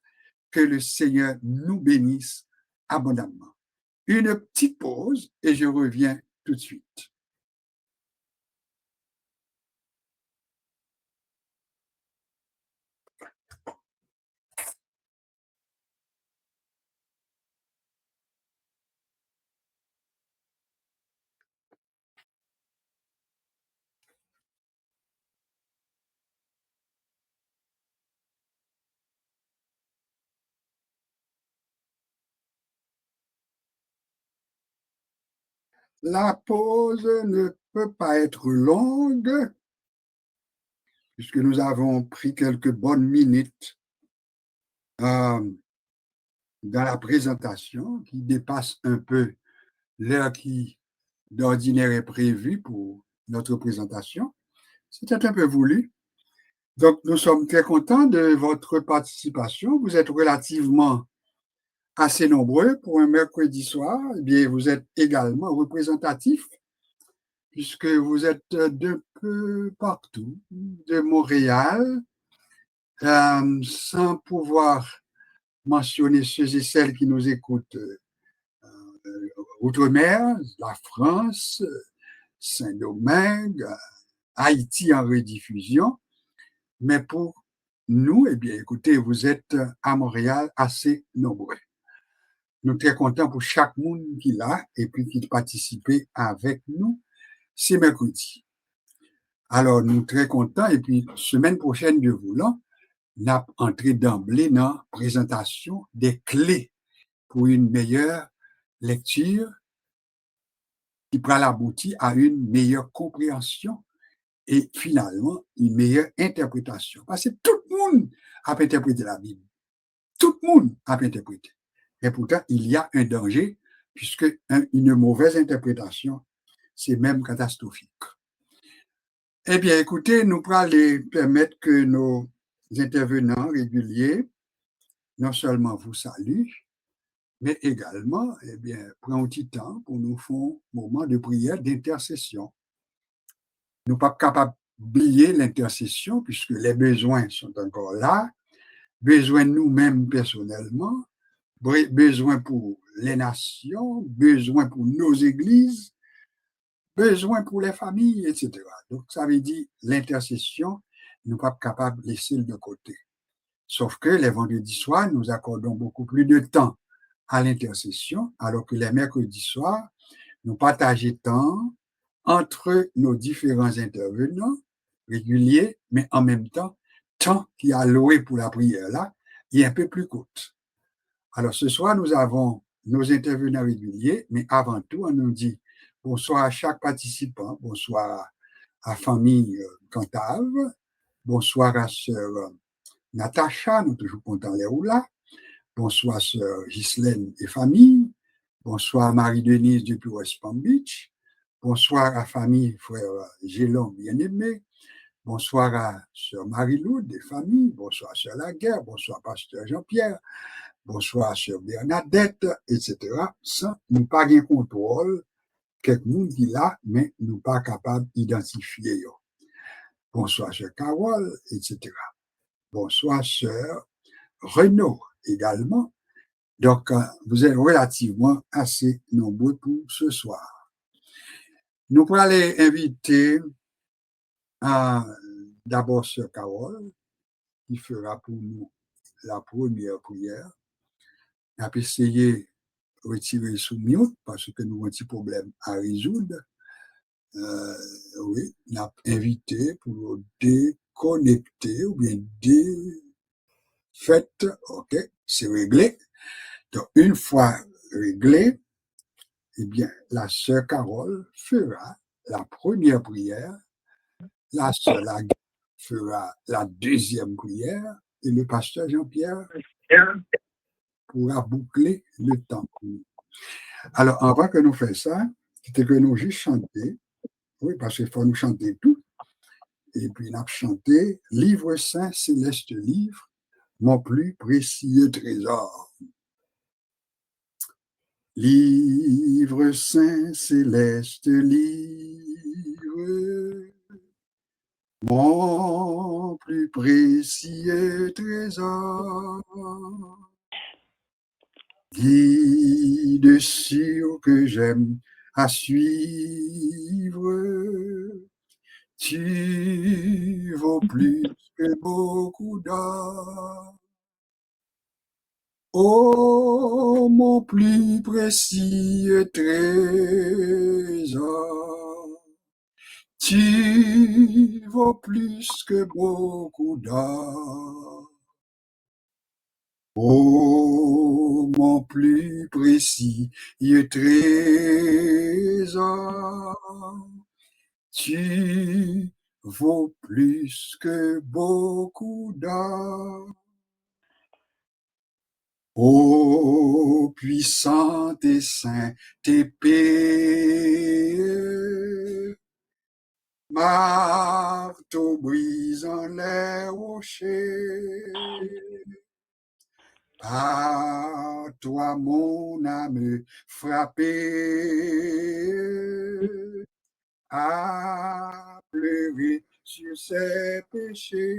Que le Seigneur nous bénisse abondamment. Une petite pause et je reviens tout de suite. La pause ne peut pas être longue, puisque nous avons pris quelques bonnes minutes dans la présentation qui dépasse un peu l'heure qui d'ordinaire est prévue pour notre présentation. C'était un peu voulu. Donc, nous sommes très contents de votre participation. Vous êtes relativement assez nombreux pour un mercredi soir. Eh bien, vous êtes également représentatifs puisque vous êtes d'un peu partout, de Montréal, sans pouvoir mentionner ceux et celles qui nous écoutent outre-mer, la France, Saint-Domingue, Haïti en rediffusion. Mais pour nous, eh bien, écoutez, vous êtes à Montréal assez nombreux. Nous sommes très contents pour chaque monde qui est là et puis qui participe avec nous ce mercredi. Alors, nous sommes très contents et puis, semaine prochaine, Dieu voulant, nous allons entrer d'emblée dans la présentation des clés pour une meilleure lecture qui pourra aboutir à une meilleure compréhension et finalement une meilleure interprétation. Parce que tout le monde a interprété la Bible. Tout le monde a interprété. Et pourtant, il y a un danger puisque une mauvaise interprétation, c'est même catastrophique. Eh bien, écoutez, nous allons permettre que nos intervenants réguliers non seulement vous saluent, mais également, eh bien, prennent un petit temps pour nous faire un moment de prière d'intercession. Nous ne sommes pas capables d'oublier l'intercession puisque les besoins sont encore là, besoin de nous-mêmes personnellement, besoin pour les nations, besoin pour nos églises, besoin pour les familles, etc. Donc, ça veut dire l'intercession, nous ne sommes pas capables de laisser de côté. Sauf que les vendredis soirs, nous accordons beaucoup plus de temps à l'intercession, alors que les mercredis soirs, nous partageons temps entre nos différents intervenants réguliers, mais en même temps qui est alloué pour la prière là, est un peu plus courte. Alors ce soir, nous avons nos intervenants réguliers, mais avant tout, on nous dit bonsoir à chaque participant, bonsoir à famille Cantave, bonsoir à sœur Natacha, nous toujours contents les là, bonsoir sœur Ghislaine et famille, bonsoir Marie-Denise depuis West Palm Beach, bonsoir à famille frère Gélon bien-aimé, bonsoir à sœur Marie-Loud et famille, bonsoir à sœur Laguerre, bonsoir pasteur Jean-Pierre, bonsoir sœur Bernadette, etc. Sans nous pas de contrôle, quelqu'un qui là, mais nous pas capables d'identifier. Bonsoir sœur Carole, etc. Bonsoir sœur Renaud également. Donc, vous êtes relativement assez nombreux pour ce soir. Nous pourrons aller inviter d'abord sœur Carole, qui fera pour nous la première prière. On a essayé de retirer sous mute parce que nous avons un petit problème à résoudre. Oui, on a invité pour déconnecter ou bien défait. OK, c'est réglé. Donc, une fois réglé, eh bien, la sœur Carole fera la première prière, la sœur Laguerre fera la deuxième prière et le pasteur Jean-Pierre pourra boucler le temps. Alors, avant que nous fassions ça, c'était que nous juste chanter, oui, parce qu'il faut nous chanter tout, et puis nous avons chanté « Livre saint, céleste livre, mon plus précieux trésor ». Livre saint, céleste livre, mon plus précieux trésor, guide sûr que j'aime à suivre, tu vaux plus que beaucoup d'or. Oh, mon plus précieux trésor, tu vaux plus que beaucoup d'or. Ô mon plus précieux trésor, tu vaux plus que beaucoup d'or. Ô puissant et saint épée, marteau brisant les rochers, par toi mon âme frappée a pleuré sur ses péchés.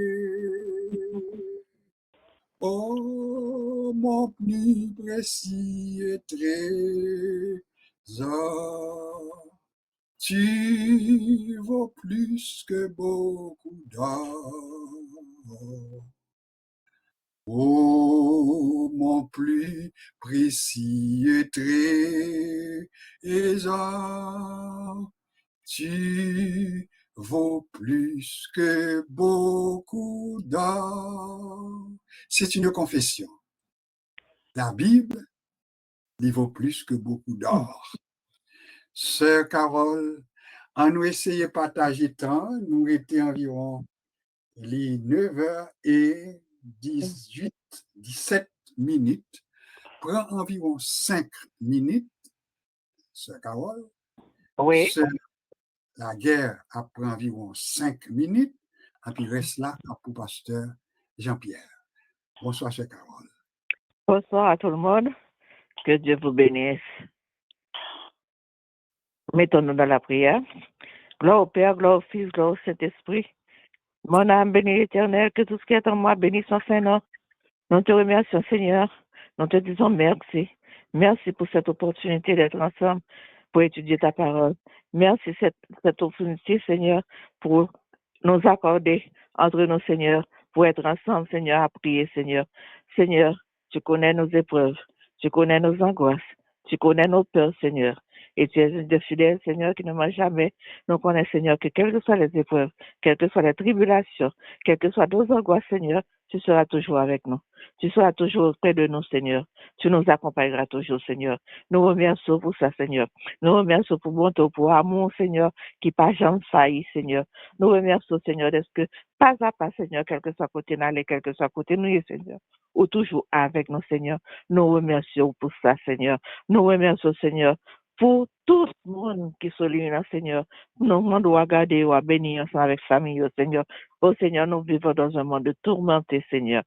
Oh, mon plus précieux trésor, tu vaux plus que beaucoup d'or. Oh, mon plus précieux trésor, tu vaux plus que beaucoup d'or. C'est une confession. La Bible, il vaut plus que beaucoup d'or. Sœur Carole, en nous essayé de partager temps, nous étions environ les 9h17 prend environ 5 minutes, Sœur Carole. Oui. La guerre prend environ 5 minutes, et puis reste là pour pasteur Jean-Pierre. Bonsoir, Sœur Carole. Bonsoir à tout le monde. Que Dieu vous bénisse. Mettons-nous dans la prière. Gloire au Père, gloire au Fils, gloire au Saint-Esprit. Mon âme bénit l'Éternel, que tout ce qui est en moi bénisse son Saint-Nom. Nous te remercions, Seigneur. Nous te disons merci. Merci pour cette opportunité d'être ensemble pour étudier ta parole. Merci cette opportunité, Seigneur, pour nous accorder entre nous, Seigneur, pour être ensemble, Seigneur, à prier, Seigneur. Seigneur, tu connais nos épreuves, tu connais nos angoisses, tu connais nos peurs, Seigneur. Et tu es un Dieu fidèle, Seigneur, qui ne m'a jamais. Nous connaissons, Seigneur, que quelles que soient les épreuves, quelles que soient les tribulations, quelles que soient nos angoisses, Seigneur, tu seras toujours avec nous. Tu seras toujours près de nous, Seigneur. Tu nous accompagneras toujours, Seigneur. Nous remercions pour ça, Seigneur. Nous remercions pour bonté, pour amour, Seigneur, qui pas jamais failli, Seigneur. Nous remercions, Seigneur, d'être que pas à pas, Seigneur, quel que soit côté n'allez, quel que soit côté nous, Seigneur, ou toujours avec nous, Seigneur. Nous remercions pour ça, Seigneur. Nous remercions, Seigneur, pour tout le monde qui se là, Seigneur. Nous demandons à garder ou à bénir ensemble avec famille, Seigneur. Oh, Seigneur, nous vivons dans un monde tourmenté, Seigneur.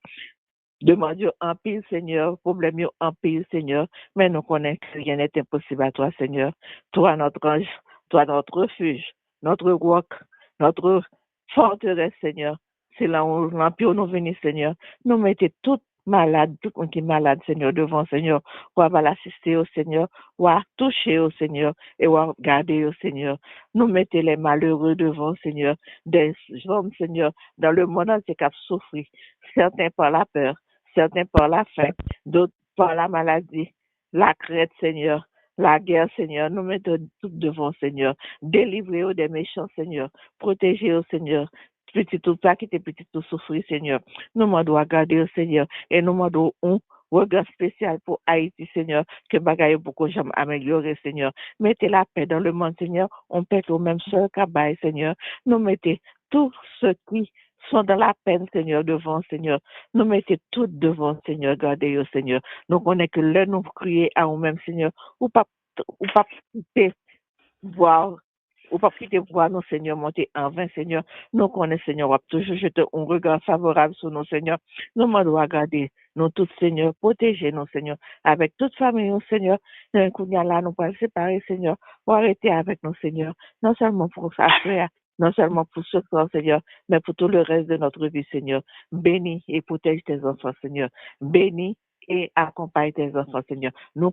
Demandons en pile, Seigneur, problème en pile, Seigneur, mais nous connaissons que rien n'est impossible à toi, Seigneur. Toi, notre ange, toi, notre refuge, notre roc, notre forteresse, Seigneur. C'est là où l'empire nous venons, Seigneur. Nous mettons tout malade, tout le monde qui est malade, Seigneur, devant, Seigneur. On va l'assister au Seigneur, on va toucher au Seigneur et on va garder au Seigneur. Nous mettons les malheureux devant, Seigneur, des hommes, Seigneur, dans le monde entier qui a souffert, certains par la peur, certains par la faim, d'autres par la maladie, la crainte, Seigneur, la guerre, Seigneur. Nous mettons tout devant, Seigneur. Délivrez-vous des méchants, Seigneur. Protégez-vous, Seigneur. Petit tout pas qui petit tout souffrir, Seigneur. Nous demandons à garder au Seigneur et nous demandons un regard spécial pour Haïti, Seigneur, que bagaille beaucoup jamais améliorer, Seigneur. Mettez la paix dans le monde, Seigneur. On pète au même seul cabaye, Seigneur. Nous mettez tous ceux qui sont dans la peine, Seigneur, devant, Seigneur. Nous mettez tout devant, Seigneur, gardez-le, Seigneur. Nous connaissons que là, nous crier à nous-mêmes, Seigneur, ou pas quitter voir, ou pas quitter voir nos Seigneur monter en vain, Seigneur. Nous connaissons, Seigneur, on toujours jeter un regard favorable sur nos Seigneur. Nous demandons à garder nous tous, Seigneur, protéger nos Seigneur, avec toute famille, nous, Seigneur. Nous là, nous pas séparer, Seigneur, pour arrêter avec nos Seigneur, non seulement pour ça, non seulement pour ce soir, Seigneur, mais pour tout le reste de notre vie, Seigneur. Bénis et protège tes enfants, Seigneur. Bénis et accompagne tes enfants, Seigneur. Nous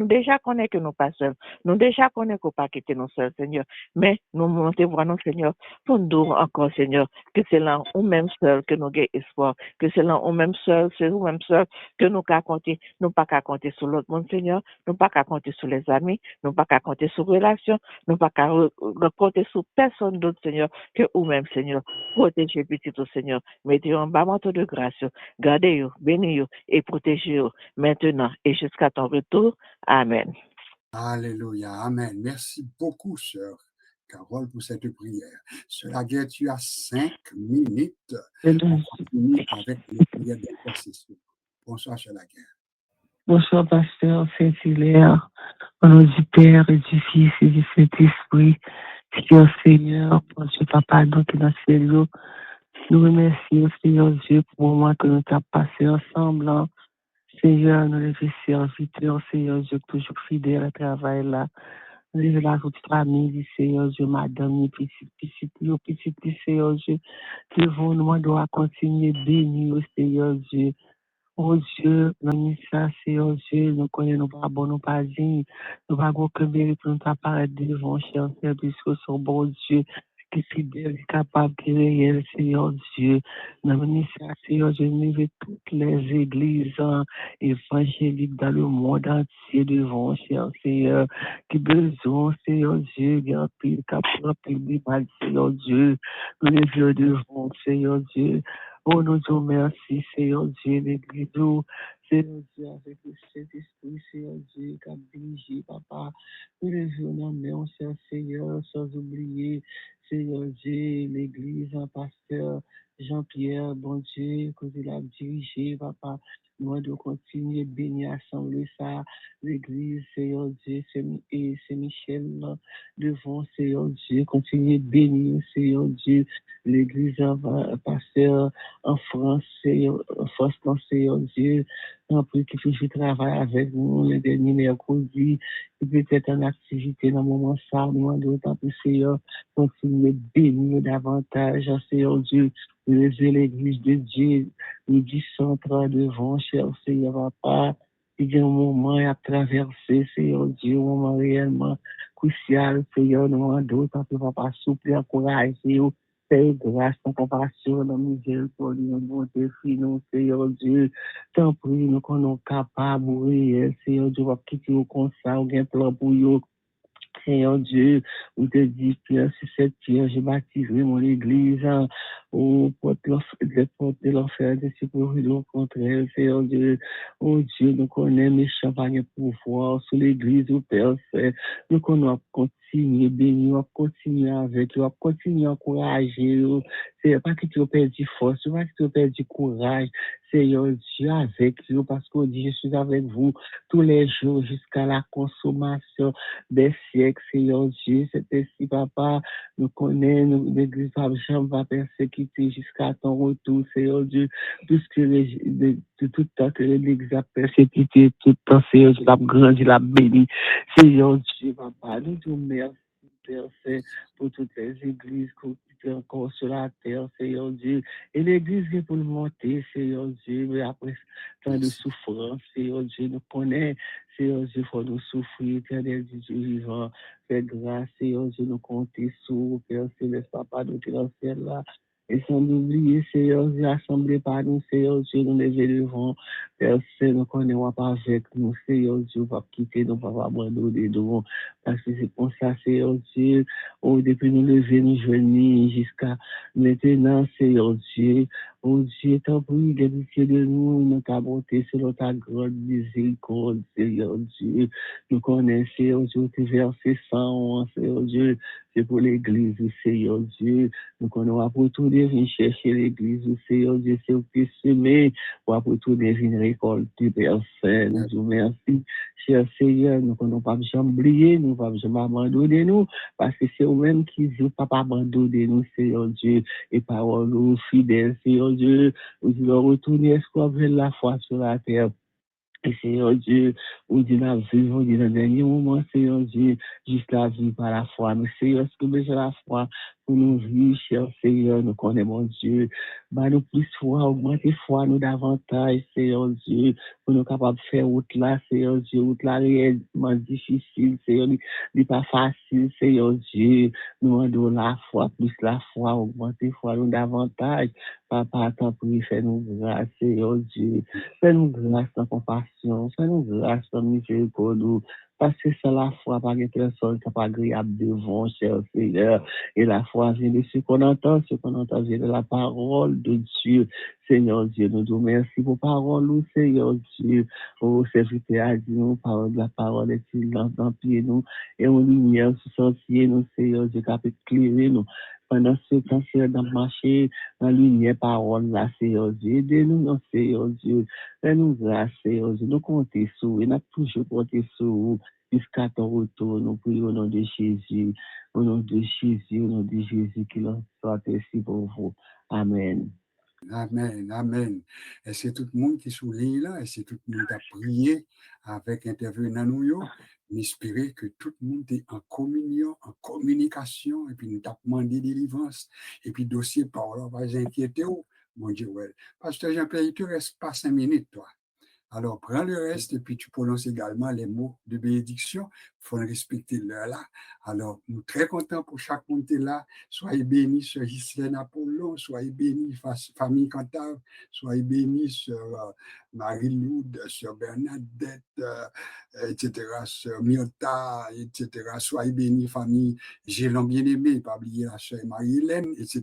déjà connaissons que nous pas seuls. Nous déjà connaissons qu'on pas quitter nous seuls, Seigneur. Mais nous montons voir nous, Seigneur, pour nous encore, Seigneur, que c'est là ou même seul que nous avons espoir, que c'est là ou même seul, c'est nous même seul que nous qu'à compter, nous pas qu'à compter sur l'autre monde, Seigneur, nous pas qu'à compter sur les amis, nous pas qu'à compter sur relations, nous pas qu'à compter sur personne d'autre, Seigneur, que ou même, Seigneur. Protégez petit au Seigneur. Mettez en bas manteau de grâce. Gardez-vous, bénis-vous et protégez-vous maintenant et jusqu'à ton retour. Amen. Alléluia. Amen. Merci beaucoup, sœur Carole, pour cette prière. Sœur Laguerre, tu as 5 minutes. On continue avec les prières d'intercession. Bonsoir, sœur Laguerre. Bonsoir, pasteur Saint-Hilaire. Au nom du Père et du Fils et du Saint-Esprit, Seigneur, Seigneur, mon Dieu, Papa, nous qui dans le ciel, nous remercions, Seigneur Dieu, pour le moment que nous avons passé ensemble. Seigneur, nous les serviteurs, Seigneur Dieu, toujours fidèles à travail là. Nous les la toute famille, Seigneur Dieu, madame, petit, Seigneur Dieu, que vous nous doit continuer bénir, Seigneur Dieu. Oh Dieu, nous ça, Seigneur Dieu, nous connaissons nous pas bon, nous pas dignes, nous pas aucun mérite pour nous apparaître devant, cher Père, puisque son bon Dieu, qui est fidèle, capable, qui est réel, Seigneur Dieu. Nous ça, Seigneur Dieu, nous levons toutes les églises évangéliques dans le monde entier devant, cher Seigneur, qui besoin, Seigneur Dieu, bien pile, capable, pile, mal, Seigneur Dieu, nous les levons devant, Seigneur Dieu. Oh, nous disons merci, Seigneur Dieu, l'Église, Seigneur Dieu, avec le Saint-Esprit, Seigneur Dieu, qui a dirigé, Papa. Nous les venons, mon cher Seigneur, sans oublier, Seigneur Dieu, l'Église, un pasteur Jean-Pierre, bon Dieu, que tu l'as dirigé, Papa. Nous devons continuer bénir, assembler ça, l'Église, Seigneur Dieu, et Saint-Michel, devant, Seigneur Dieu, continuer bénir, Seigneur Dieu, l'Église, pasteur en France, Seigneur Dieu, en plus qui toujours travaille avec nous le dernier mercredi, qui peut être en activité dans le moment ça, nous demandons tant plus, Seigneur, continuer bénir davantage, Seigneur Dieu, lever l'Église de Dieu, nous centre devant, cher Seigneur, Papa, il y a un moment à traverser, Seigneur Dieu, un moment réellement crucial, Seigneur, nous demandons tant plus, Papa, souple, encourager, Père, grâce, en compassion, dans miséricorde, dans bonté, nous, Seigneur Dieu, tant pis, nous qu'on est capable, oui, Seigneur Dieu, va quitter au conseil, ou bien plan pour nous. Seigneur Dieu, où te dit, Pierre, sur cette pierre, j'ai baptisé mon église, au porte de l'enfer, de sécurité au contraire, Seigneur Dieu, oh Dieu, nous connaissons mes champagnes pouvoir sur l'église, au Père, nous connaissons continuer bénir, continuer avec eux, continuer à encourager eux, c'est pas que tu perdu force, pas que tu perdu courage, Seigneur Dieu, avec eux, parce qu'on dit, je suis avec vous tous les jours jusqu'à la consommation des siècles, Seigneur Dieu, c'est ainsi, Papa, nous connaissons, l'église va persécuter jusqu'à ton retour, Seigneur Dieu, tout ce que tout le temps que l'église a persécuté, tout le temps, Seigneur Dieu, l'a grandi, l'a béni, Seigneur Dieu, Papa, nous te remercions, Père, pour toutes les églises qui sont encore sur la terre, Seigneur Dieu, et l'église est pour le monter, Seigneur Dieu, mais après tant de souffrance, Seigneur Dieu, nous connaissons, Seigneur Dieu, il faut nous souffrir, éternel Dieu vivant, fais grâce, Seigneur Dieu, nous compter sur, Père Céleste, Papa, nous qui dans le ciel là, et sans oublier, Seigneur Dieu, assemblé par nous, Seigneur Dieu, nous lever devant, Père Céleste, nous connaissons pas avec nous, Seigneur Dieu, va quitter, nous pas abandonner devant, parce que c'est pour ça, Seigneur Dieu, oh, depuis nous lever, nous venir jusqu'à maintenant, Seigneur Dieu, oh Dieu, t'en prie, l'amitié de nous, notre bonté, selon ta grande miséricorde, Seigneur Dieu. Nous connaissons, Seigneur Dieu, tes versets 111, Seigneur Dieu, c'est pour l'église, Seigneur Dieu. Nous connaissons, pour tout venir chercher l'église, Seigneur Dieu, c'est au pied semé, pour retourner venir récolter, Père Saint. Nous vous remercions, cher Seigneur, nous ne connaissons pas jamais oublier, nous ne pouvons jamais abandonner nous, parce que c'est vous-même qui ne pas abandonner nous, Seigneur Dieu, et parole nous fidèles, Seigneur Dieu, nous devons retourner espoir vers la foi sur la terre. Et Seigneur Dieu, on dit la vie, on dit le dernier moment, Seigneur Dieu, juste la vie par la foi. Mais Seigneur, ce que besoin la foi, pour nous vivre, cher Seigneur, nous connaissons, mon Dieu. Bah, nous plus foi, augmenter foi, nous davantage, Seigneur Dieu, pour nous capables de faire route là, Seigneur Dieu, route là réellement difficile, Seigneur, n'est pas facile, Seigneur Dieu. Nous demandons la foi, augmenter foi, nous davantage. Papa, tant pis, fais-nous grâce, Seigneur Dieu. Fais-nous grâce dans compassion, fais-nous grâce dans miséricorde. Parce que c'est la foi par les personnes qui sont agréables devant, cher Seigneur. Et la foi vient de ce qu'on entend vient de la parole de Dieu. Seigneur Dieu, nous te remercions pour parole, Seigneur Dieu. Oh, serviteur a dit, nous, parole de la parole est-il dans pied nous, et on lumière sous sentier, nous, Seigneur Dieu, qui a éclairé nous. Pendant ce temps, Seigneur, dans le marché, dans la lumière, parole, là, Seigneur Dieu. Aidez-nous, non, Seigneur Dieu. Fais-nous grâce, Seigneur Dieu. Nous comptons sur vous, et nous toujours compté sur vous. Jusqu'à ton retour, nous prions au nom de Jésus. Au nom de Jésus, qu'il en soit ainsi pour vous. Amen. Amen, amen. Et c'est tout le monde qui souligne là, et c'est tout le monde qui a prié avec intervenant nous, m'espérer que tout le monde est en communion, en communication, et puis nous avons demandé délivrance, et puis dossier par là, pas inquiéter, mon Dieu, ouais. Pasteur Jean-Pierre, il te reste pas 5 minutes, toi. Alors, prends le reste et puis tu prononces également les mots de bénédiction. Il faut respecter l'heure là. Alors, nous sommes très contents pour chaque monde là. Soyez bénis, Sœur Ghislaine Apollon. Soyez bénis, famille Cantave. Soyez bénis, Sœur Marie-Loud, Sœur Bernadette, etc., Sœur Myrta, etc. Soyez bénis, famille Gélan bien-aimé. Pas oublier la Sœur Marie-Hélène, etc.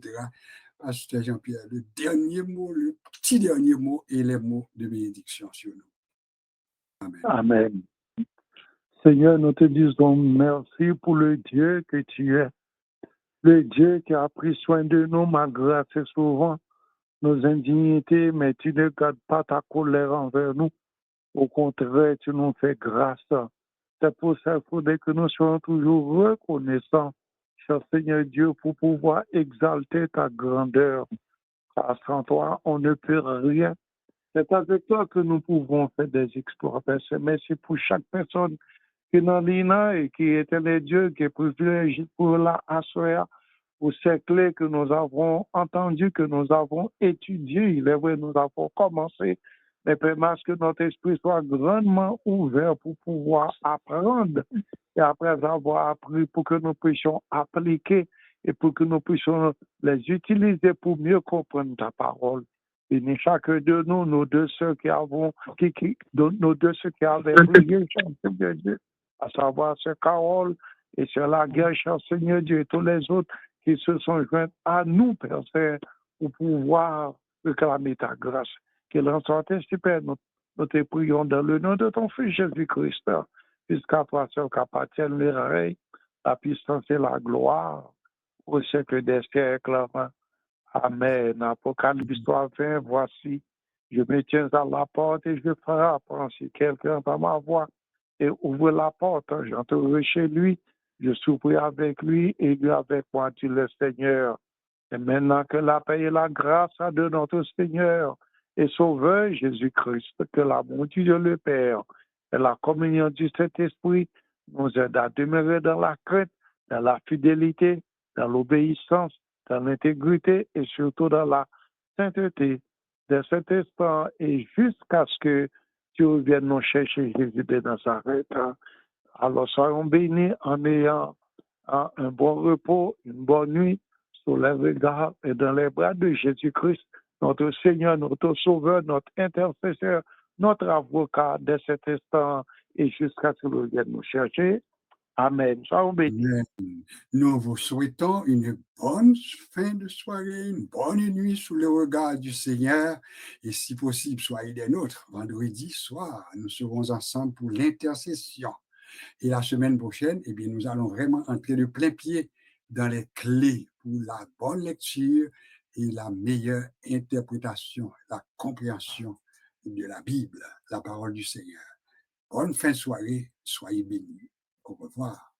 Pasteur Jean-Pierre, le dernier mot, le petit dernier mot et les mots de bénédiction sur nous. Amen. Amen. Seigneur, nous te disons merci pour le Dieu que tu es. Le Dieu qui a pris soin de nous malgré assez souvent nos indignités, mais tu ne gardes pas ta colère envers nous. Au contraire, tu nous fais grâce. C'est pour ça qu'il faudrait que nous soyons toujours reconnaissants, cher Seigneur Dieu, pour pouvoir exalter ta grandeur. Car sans toi, on ne peut rien. C'est avec toi que nous pouvons faire des exploits. Merci pour chaque personne qui est dans l'INA et qui est un Dieu, qui est privilégié pour la assoir, pour ces clés que nous avons entendues, que nous avons étudiées. Il est vrai, nous avons commencé, mais permettez que notre esprit soit grandement ouvert pour pouvoir apprendre. Et après avoir appris, pour que nous puissions appliquer et pour que nous puissions les utiliser pour mieux comprendre ta parole. Bénis chacun de nous, nos deux sœurs qui avons, nos deux sœurs qui avaient prié, Seigneur Dieu, à savoir Sœur Carole et Sœur Laguerre, cher Seigneur Dieu, et tous les autres qui se sont joints à nous, Père Saint, pour pouvoir réclamer ta grâce. Qu'elle en soit ainsi, Père, nous te prions dans le nom de ton Fils Jésus-Christ, puisqu'à toi seul qu'appartiennent les règnes, la puissance et la gloire, au siècle des siècles. Amen. Apocalypse 3:20, voici, je me tiens à la porte et je frappe. Si quelqu'un entend ma voix et ouvre la porte, j'entrerai chez lui, je souperai avec lui et lui avec moi, dit le Seigneur. Et maintenant que la paix et la grâce de notre Seigneur et Sauveur Jésus-Christ, que l'amour de Dieu le Père et la communion du Saint-Esprit nous aident à demeurer dans la crainte, dans la fidélité, dans l'obéissance, dans l'intégrité et surtout dans la sainteté de cet instant et jusqu'à ce que tu reviennes nous chercher Jésus de Nazareth. Alors soyons bénis en ayant un bon repos, une bonne nuit sous les regards et dans les bras de Jésus-Christ, notre Seigneur, notre Sauveur, notre intercesseur, notre avocat de cet instant et jusqu'à ce qu'il revienne nous chercher. Amen. Soyons bénis. Amen. Nous vous souhaitons une bonne fin de soirée, une bonne nuit sous le regard du Seigneur. Et si possible, soyez des nôtres. Vendredi soir, nous serons ensemble pour l'intercession. Et la semaine prochaine, eh bien, nous allons vraiment entrer de plein pied dans les clés pour la bonne lecture et la meilleure interprétation, la compréhension de la Bible, la parole du Seigneur. Bonne fin de soirée, soyez bénis. Au revoir.